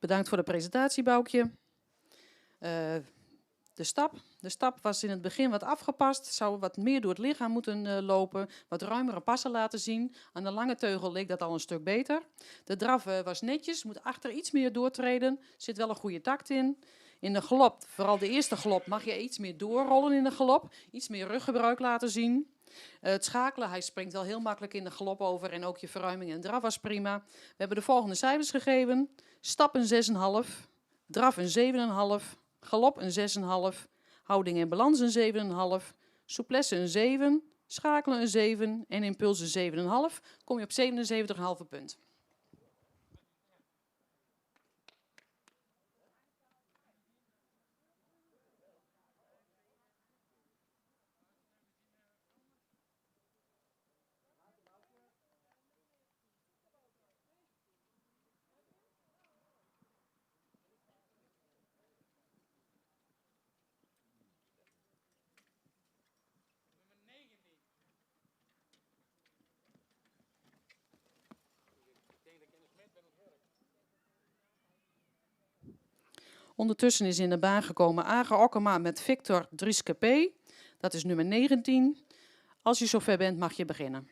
Bedankt voor de presentatie, Boukje. De stap was in het begin wat afgepast. Zou wat meer door het lichaam moeten lopen. Wat ruimere passen laten zien. Aan de lange teugel leek dat al een stuk beter. De draf was netjes. Moet achter iets meer doortreden. Zit wel een goede takt in. In de galop, vooral de eerste galop, mag je iets meer doorrollen in de galop. Iets meer ruggebruik laten zien. Het schakelen, hij springt wel heel makkelijk in de galop over. En ook je verruiming en draf was prima. We hebben de volgende cijfers gegeven. Stap een 6,5. Draf een 7,5. Galop een 6,5. Houding en balans een 7,5. Souplesse een 7. Schakelen een 7. En impuls een 7,5. Kom je op 77,5 punt. Ondertussen is in de baan gekomen Ager Okkema met Victor Drieskepe. Dat is nummer 19. Als je zover bent, mag je beginnen.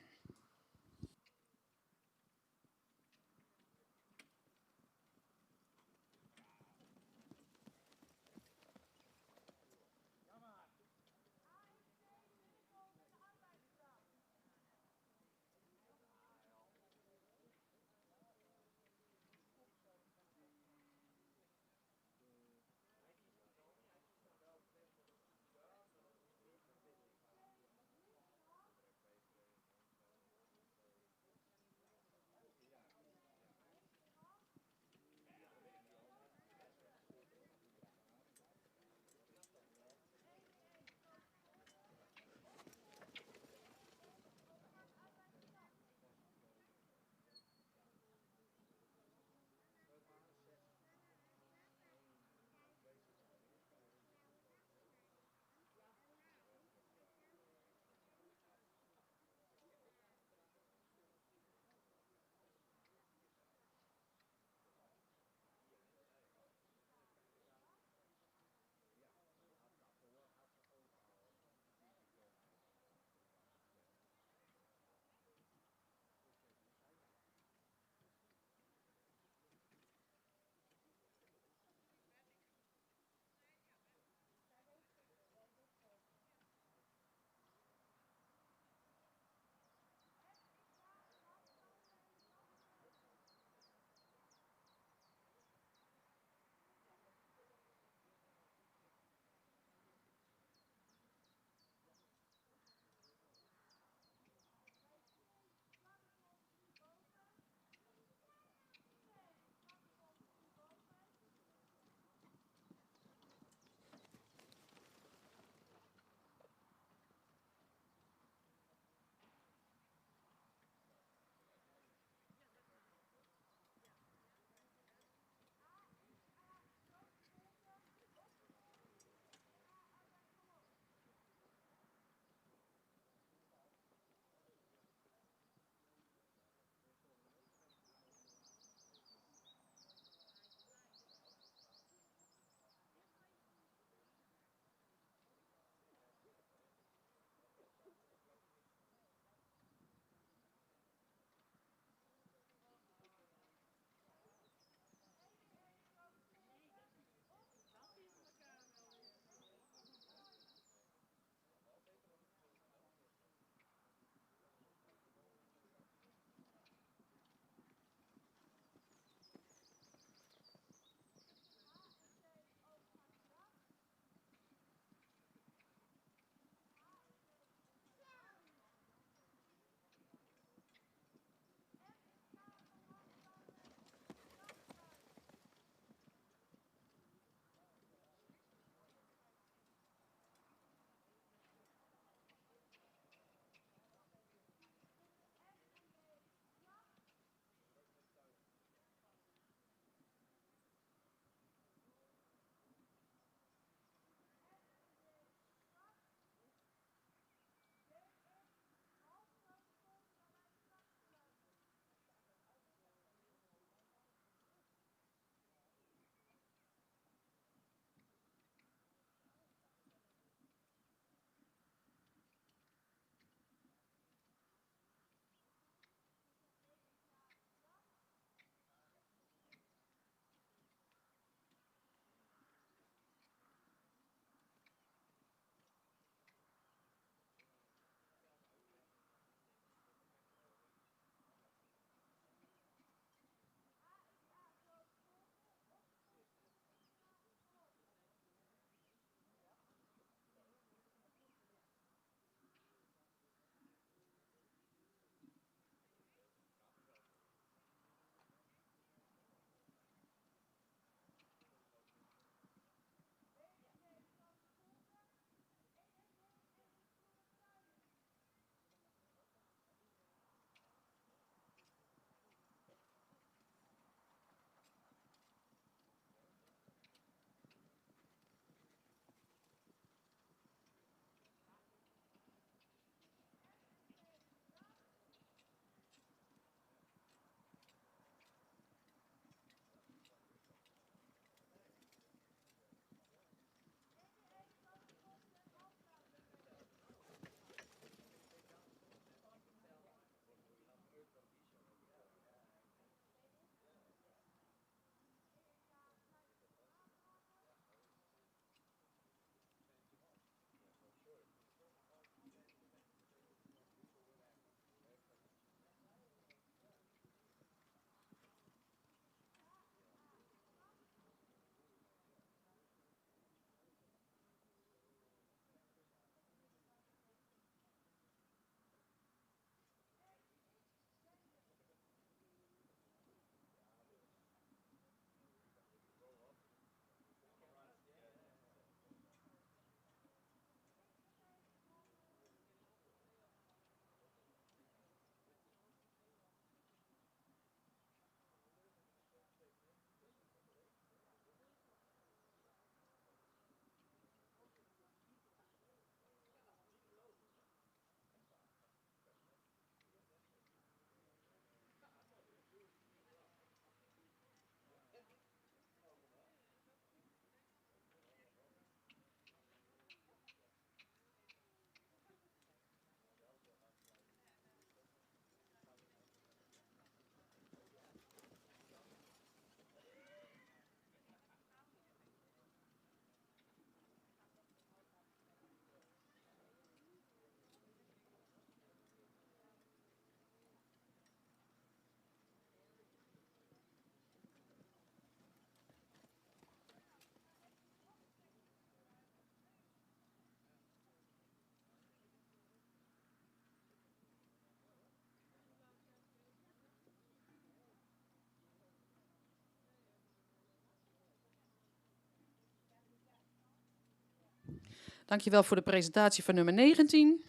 Dankjewel voor de presentatie van nummer 19.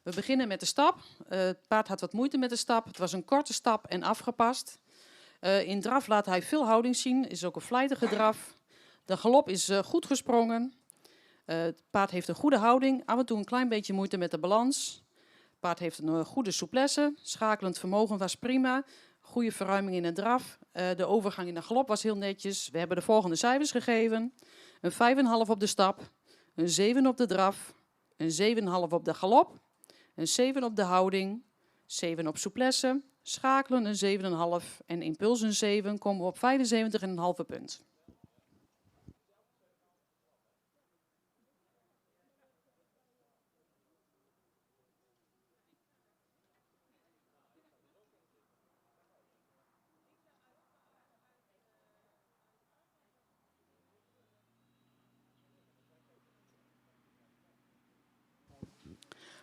We beginnen met de stap. Het paard had wat moeite met de stap. Het was een korte stap en afgepast. In draf laat hij veel houding zien. Is ook een vlijtige draf. De galop is goed gesprongen. Het paard heeft een goede houding. Af en toe een klein beetje moeite met de balans. Het paard heeft een goede souplesse. Schakelend vermogen was prima. Goede verruiming in de draf. De overgang in de galop was heel netjes. We hebben de volgende cijfers gegeven. Een 5,5 op de stap. Een 7 op de draf. Een 7,5 op de galop. Een 7 op de houding. 7 op souplesse. Schakelen een 7,5 en impuls een 7. Komen we op 75,5 punt.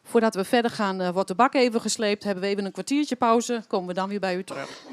Voordat we verder gaan, wordt de bak even gesleept. Hebben we even een kwartiertje pauze. Komen we dan weer bij u terug.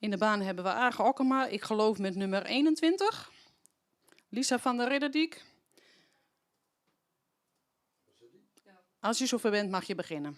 In de baan hebben we Age Okkema, ik geloof met nummer 21. Lisa van der Ridderdiek. Als je zover bent, mag je beginnen.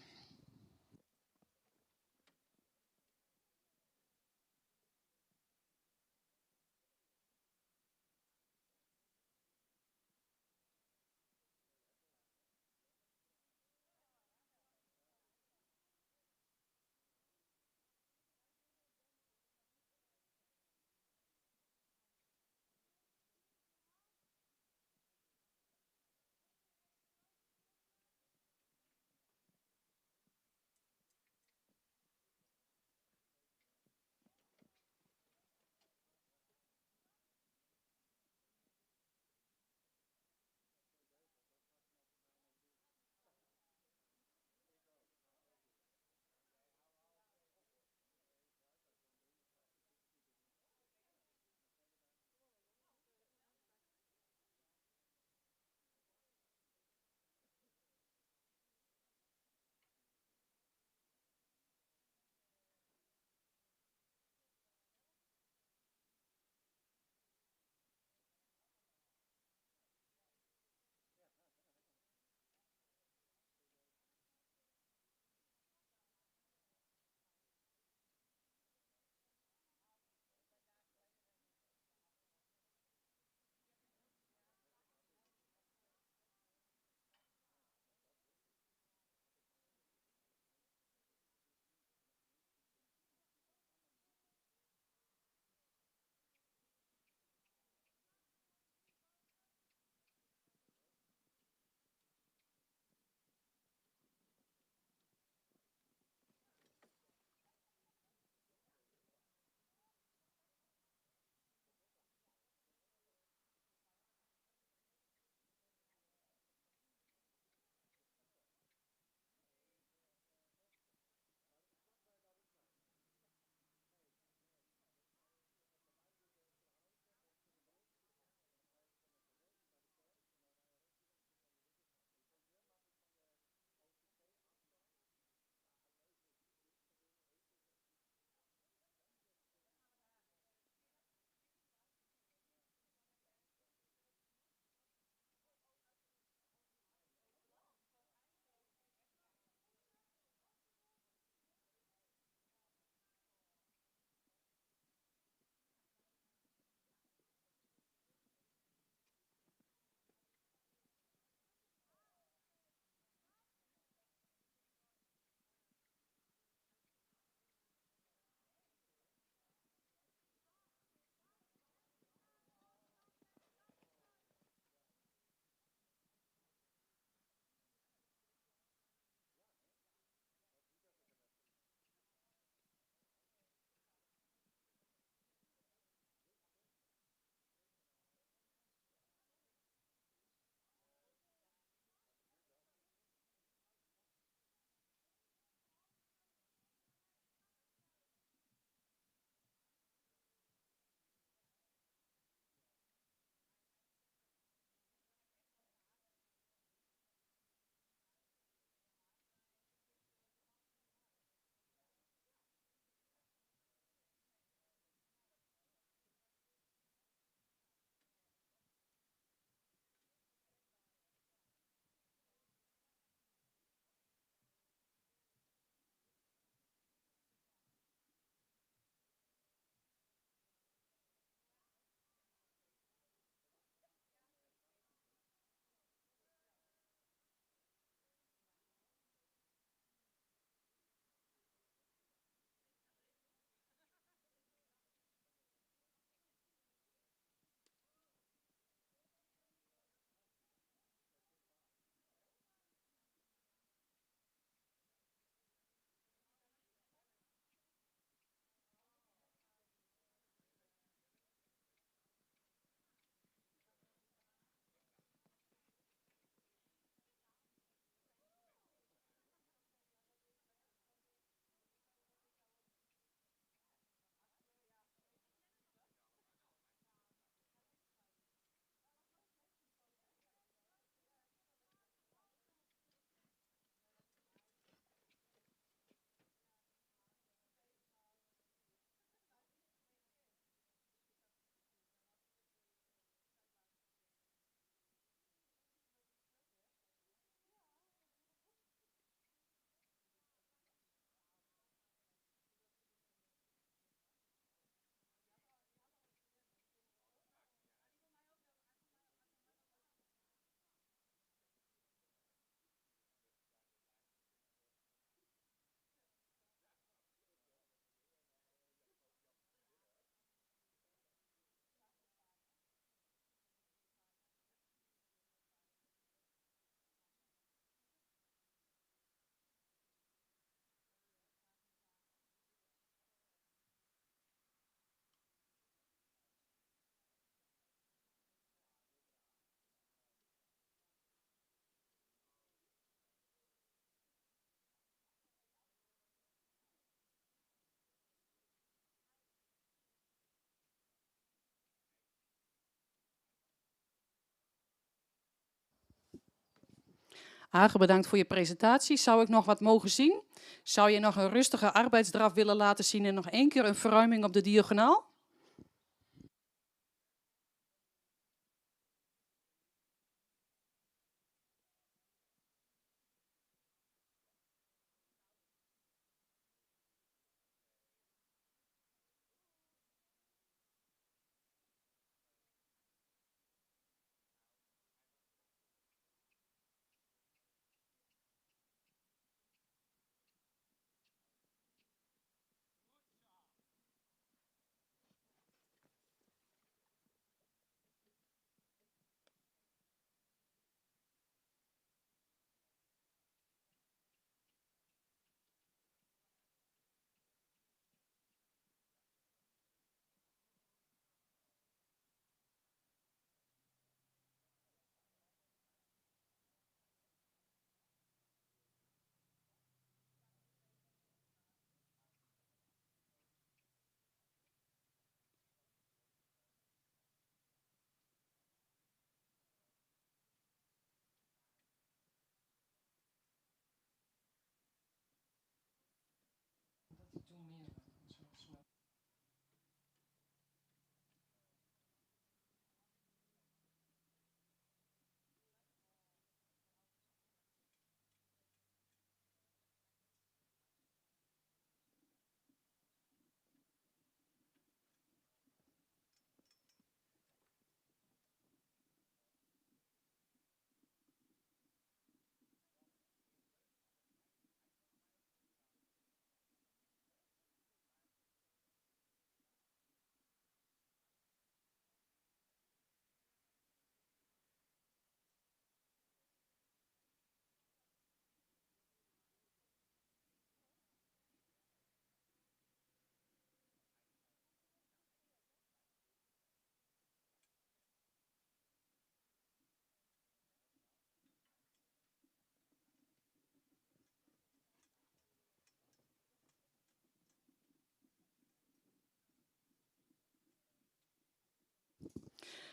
Hagen, bedankt voor je presentatie. Zou ik nog wat mogen zien? Zou je nog een rustige arbeidsdraf willen laten zien en nog één keer een verruiming op de diagonaal?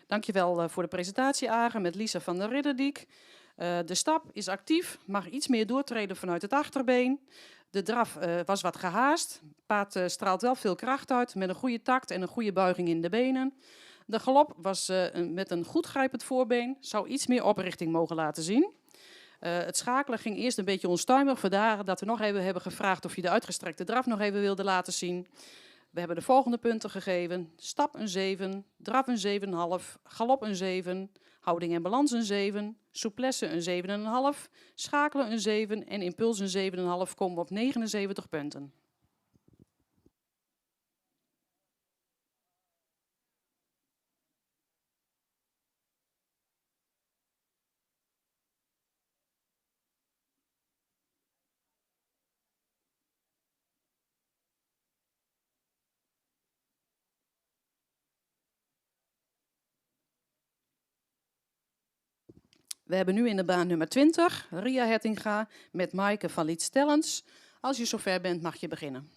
Dankjewel voor de presentatie, Agen, met Lisa van der Ridderdiek. De stap is actief, mag iets meer doortreden vanuit het achterbeen. De draf was wat gehaast. Paard straalt wel veel kracht uit, met een goede takt en een goede buiging in de benen. De galop was met een goed grijpend voorbeen, zou iets meer oprichting mogen laten zien. Het schakelen ging eerst een beetje onstuimig, vandaar dat we nog even hebben gevraagd of je de uitgestrekte draf nog even wilde laten zien. We hebben de volgende punten gegeven. Stap een 7, draf een 7,5, galop een 7, houding en balans een 7, souplesse een 7,5, schakelen een 7 en impuls een 7,5 komen we op 79 punten. We hebben nu in de baan nummer 20 Ria Hettinga met Maaike van Liet-Stellens. Als je zover bent mag je beginnen.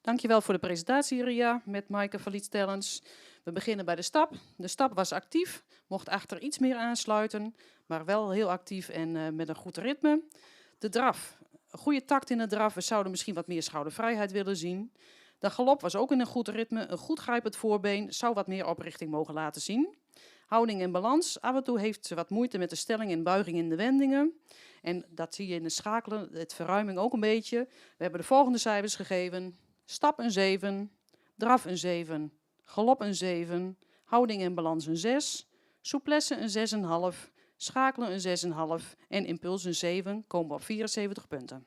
Dankjewel voor de presentatie, Ria, met Maaike van Liedstellens. We beginnen bij de stap. De stap was actief, mocht achter iets meer aansluiten, maar wel heel actief en met een goed ritme. De draf, een goede takt in de draf. We zouden misschien wat meer schoudervrijheid willen zien. De galop was ook in een goed ritme, een goed grijpend voorbeen, zou wat meer oprichting mogen laten zien. Houding en balans. Af en toe heeft ze wat moeite met de stelling en buiging in de wendingen. En dat zie je in de schakelen, het verruiming ook een beetje. We hebben de volgende cijfers gegeven. Stap een 7, draf een 7, galop een 7, houding en balans een 6, souplesse een 6,5, schakelen een 6,5 en impuls een 7, komen we op 74 punten.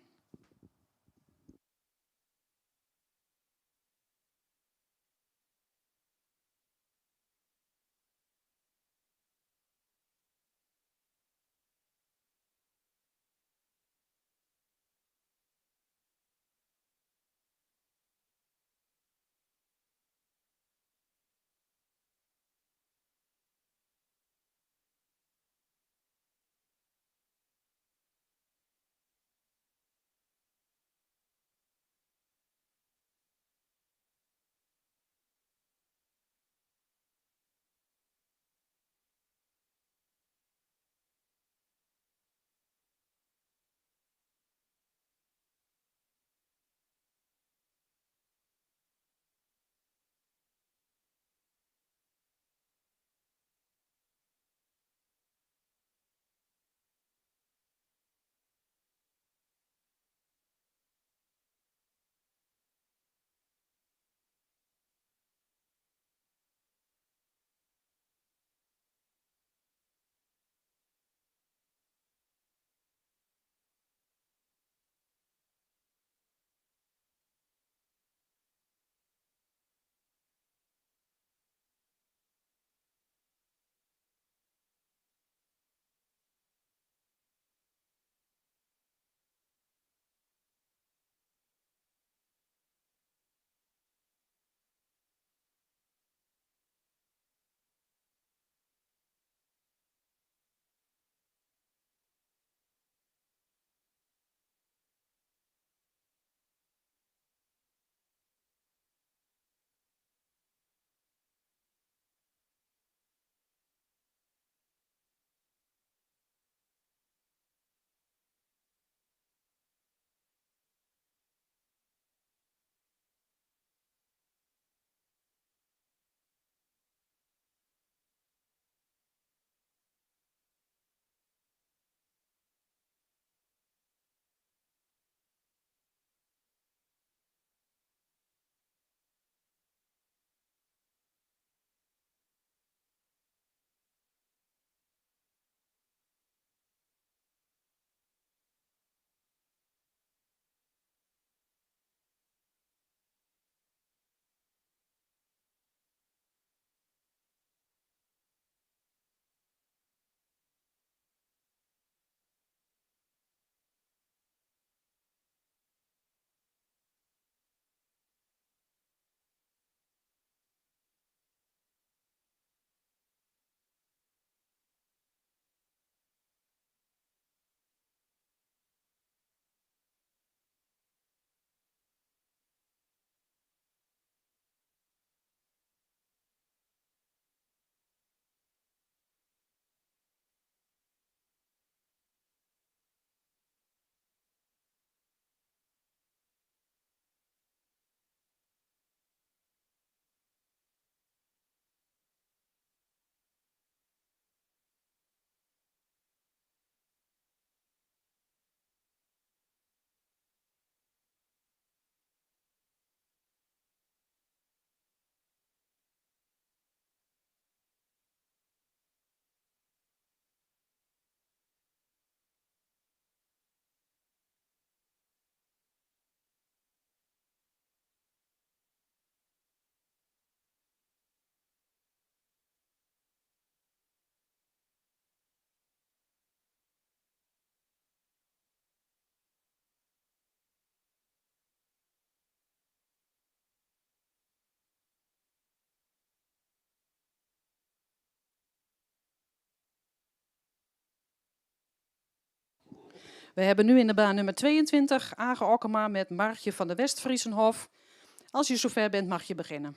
We hebben nu in de baan nummer 22 Age Okkema met Margje van de Westfriesenhof. Als je zover bent, mag je beginnen.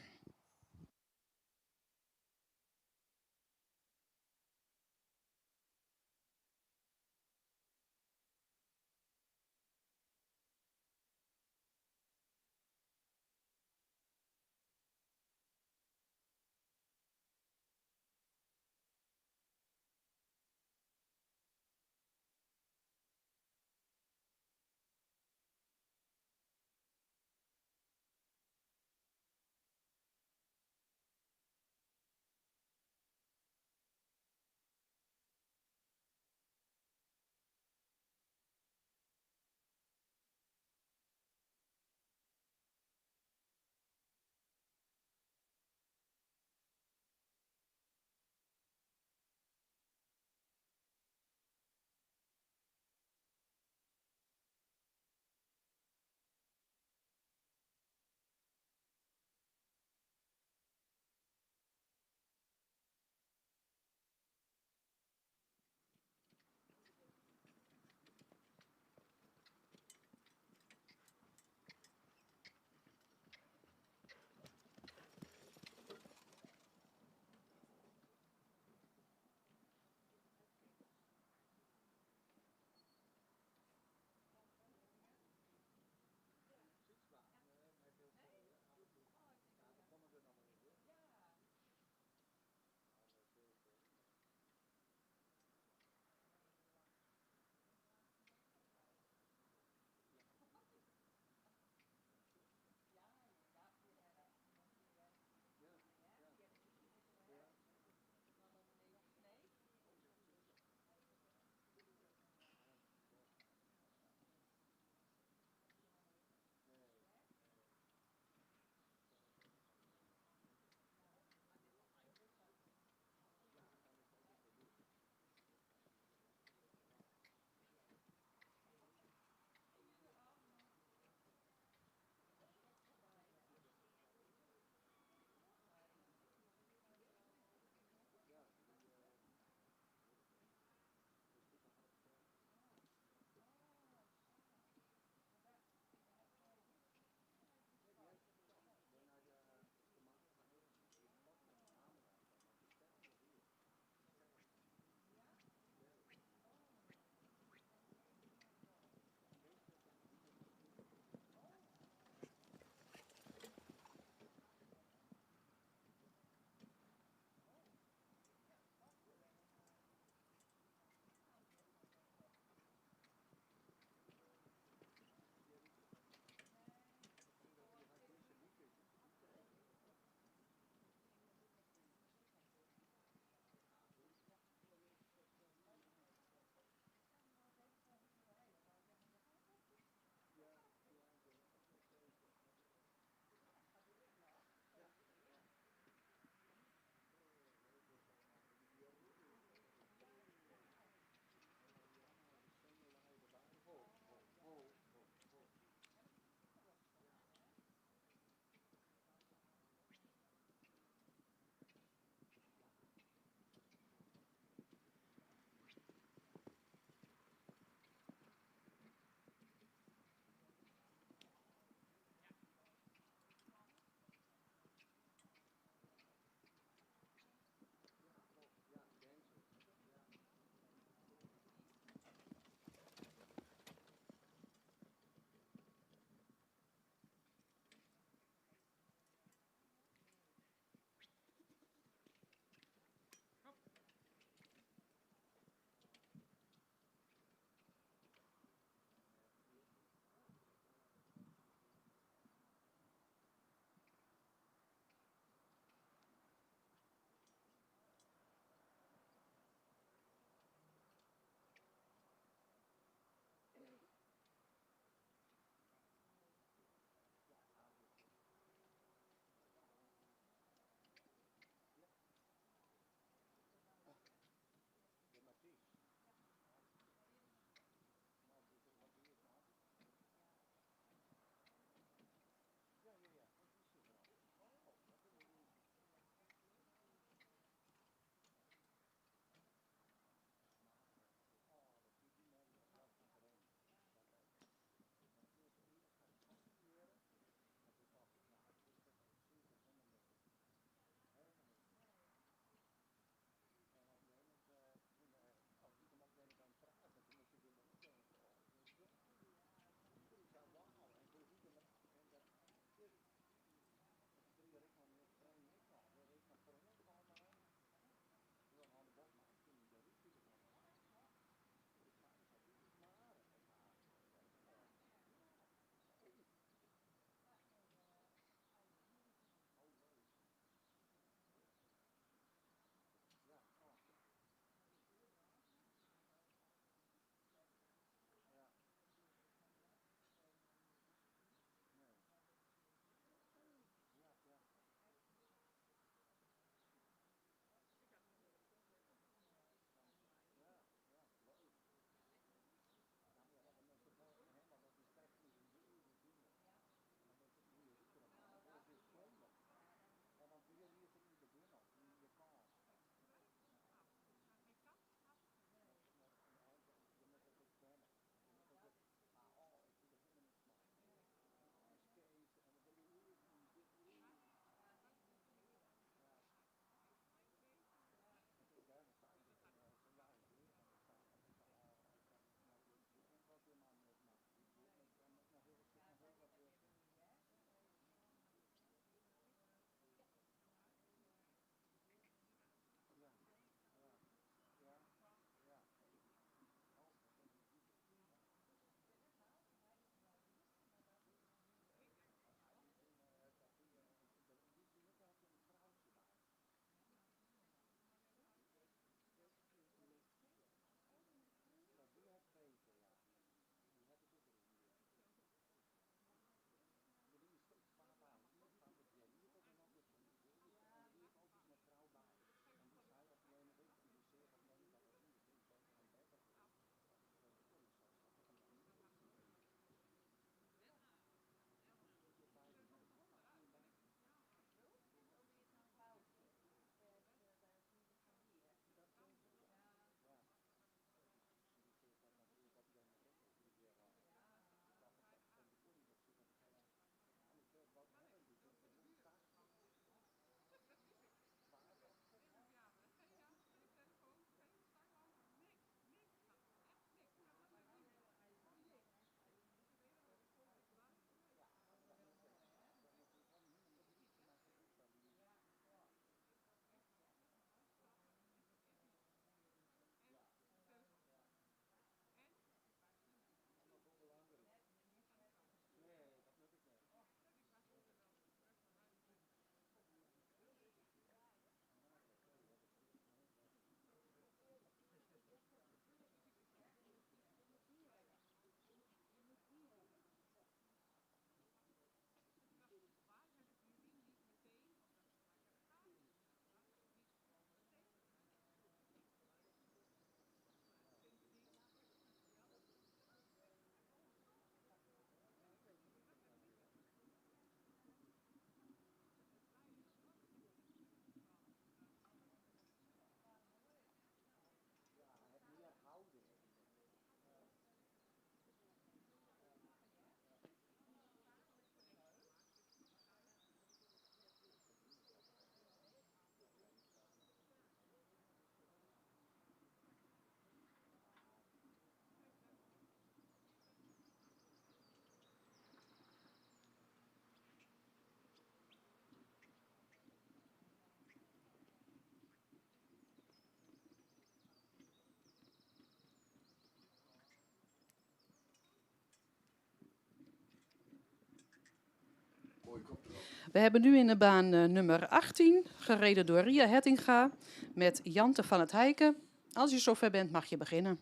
We hebben nu in de baan nummer 18, gereden door Ria Hettinga met Jante van het Heiken. Als je zover bent, mag je beginnen.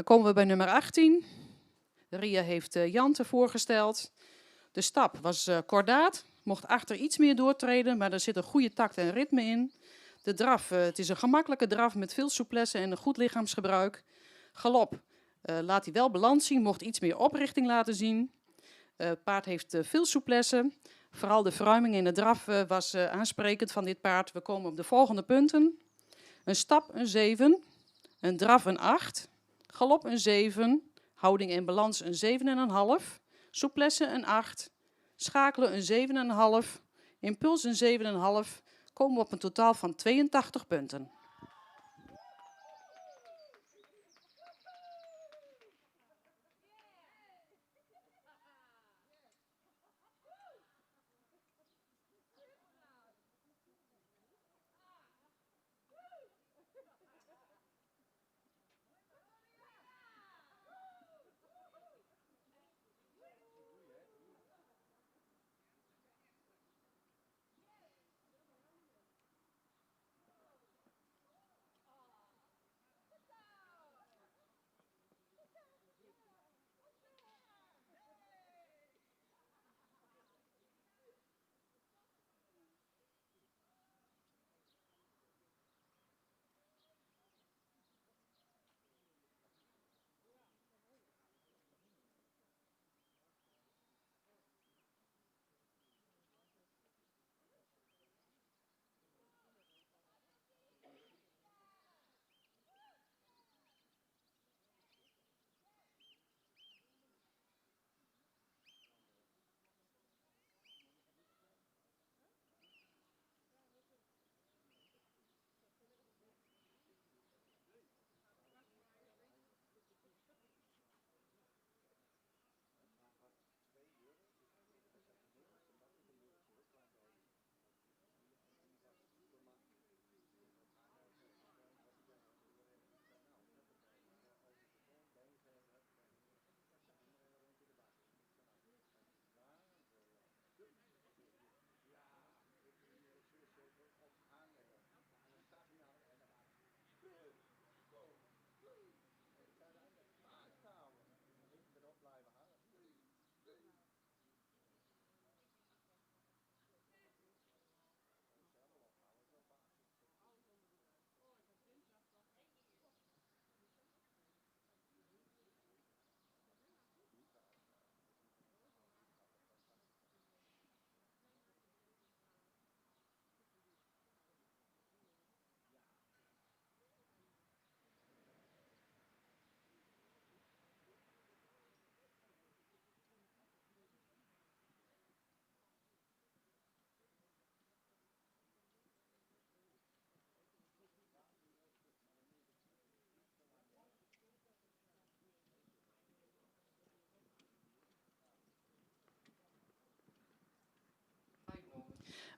Dan komen we bij nummer 18. Ria heeft Jante voorgesteld. De stap was kordaat, mocht achter iets meer doortreden, maar er zit een goede tact en ritme in. De draf, het is een gemakkelijke draf met veel souplesse en een goed lichaamsgebruik. Galop, laat hij wel balans zien, mocht iets meer oprichting laten zien. Het paard heeft veel souplesse. Vooral de verruiming in de draf was aansprekend van dit paard. We komen op de volgende punten. Een stap een 7, een draf een 8, galop een 7, houding en balans een 7,5, souplesse een 8, schakelen een 7,5, impuls een 7,5, komen we op een totaal van 82 punten.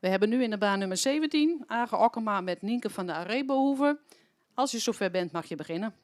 We hebben nu in de baan nummer 17 Age Okkema met Nienke van de Areboehoeve. Als je zover bent, mag je beginnen.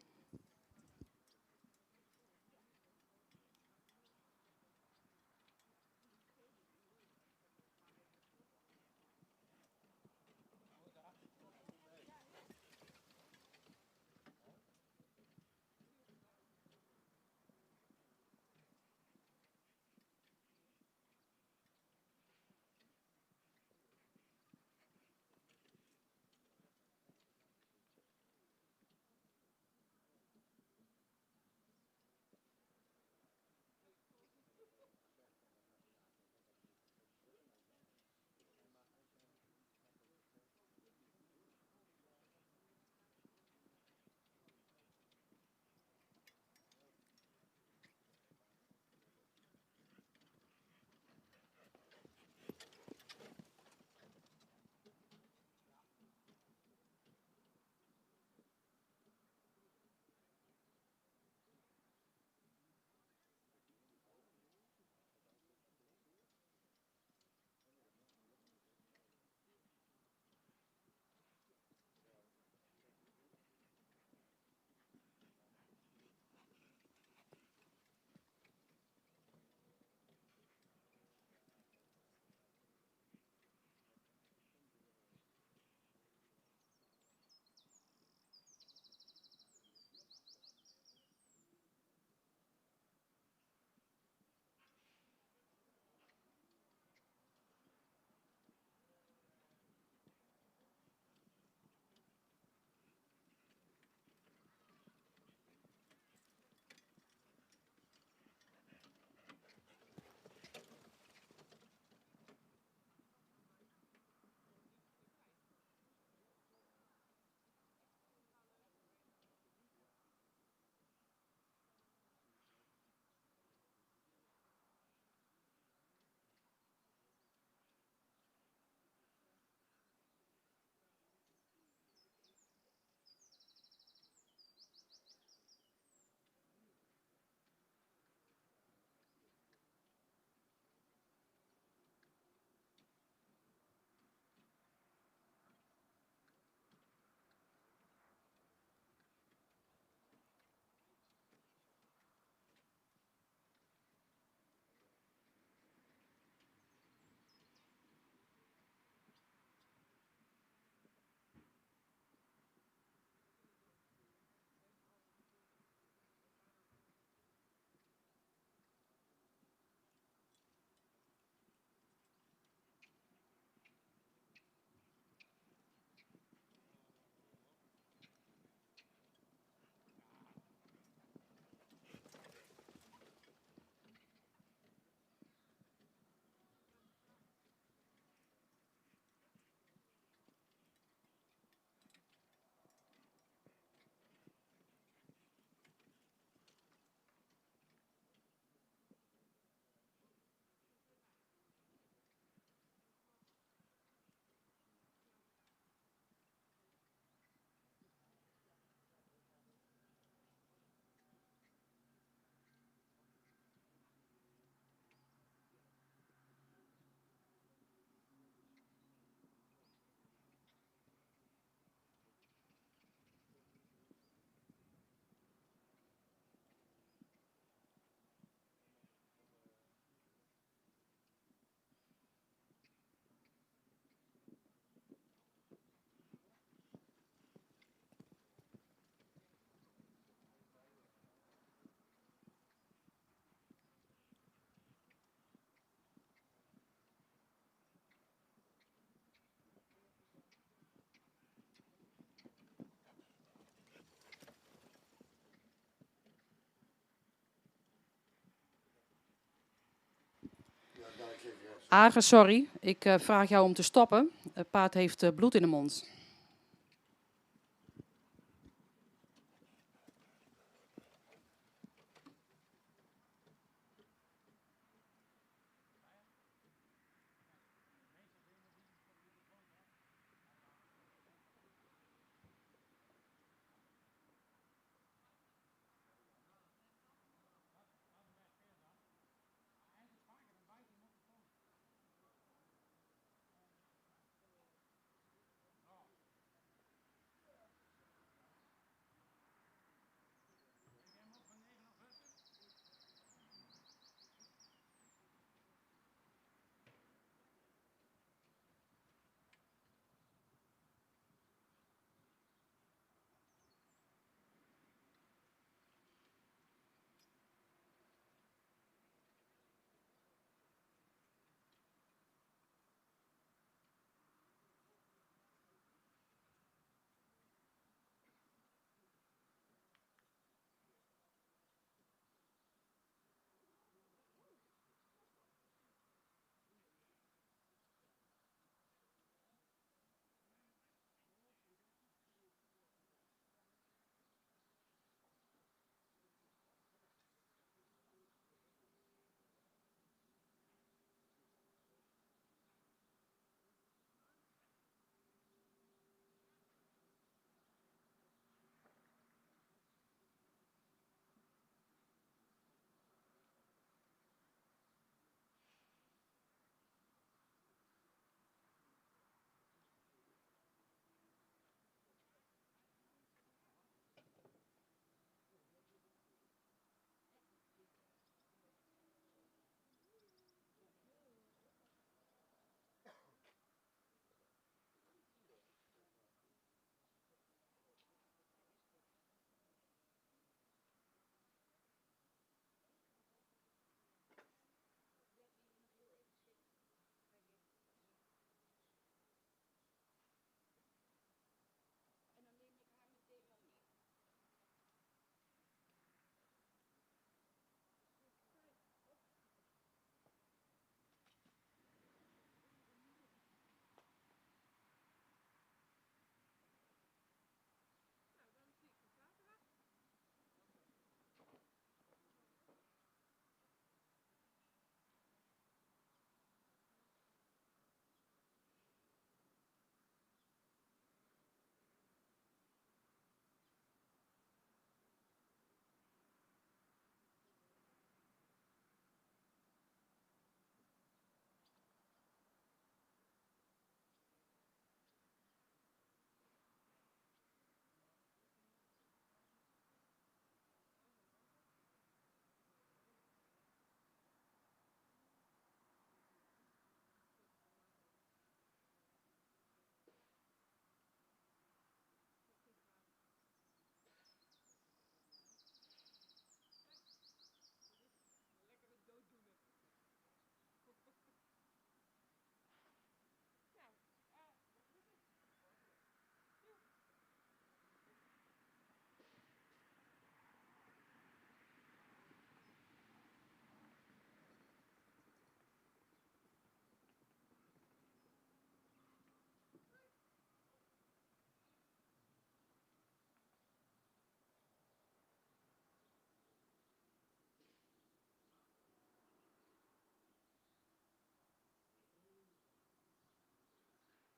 Agen, sorry. Ik vraag jou om te stoppen. Het paard heeft bloed in de mond.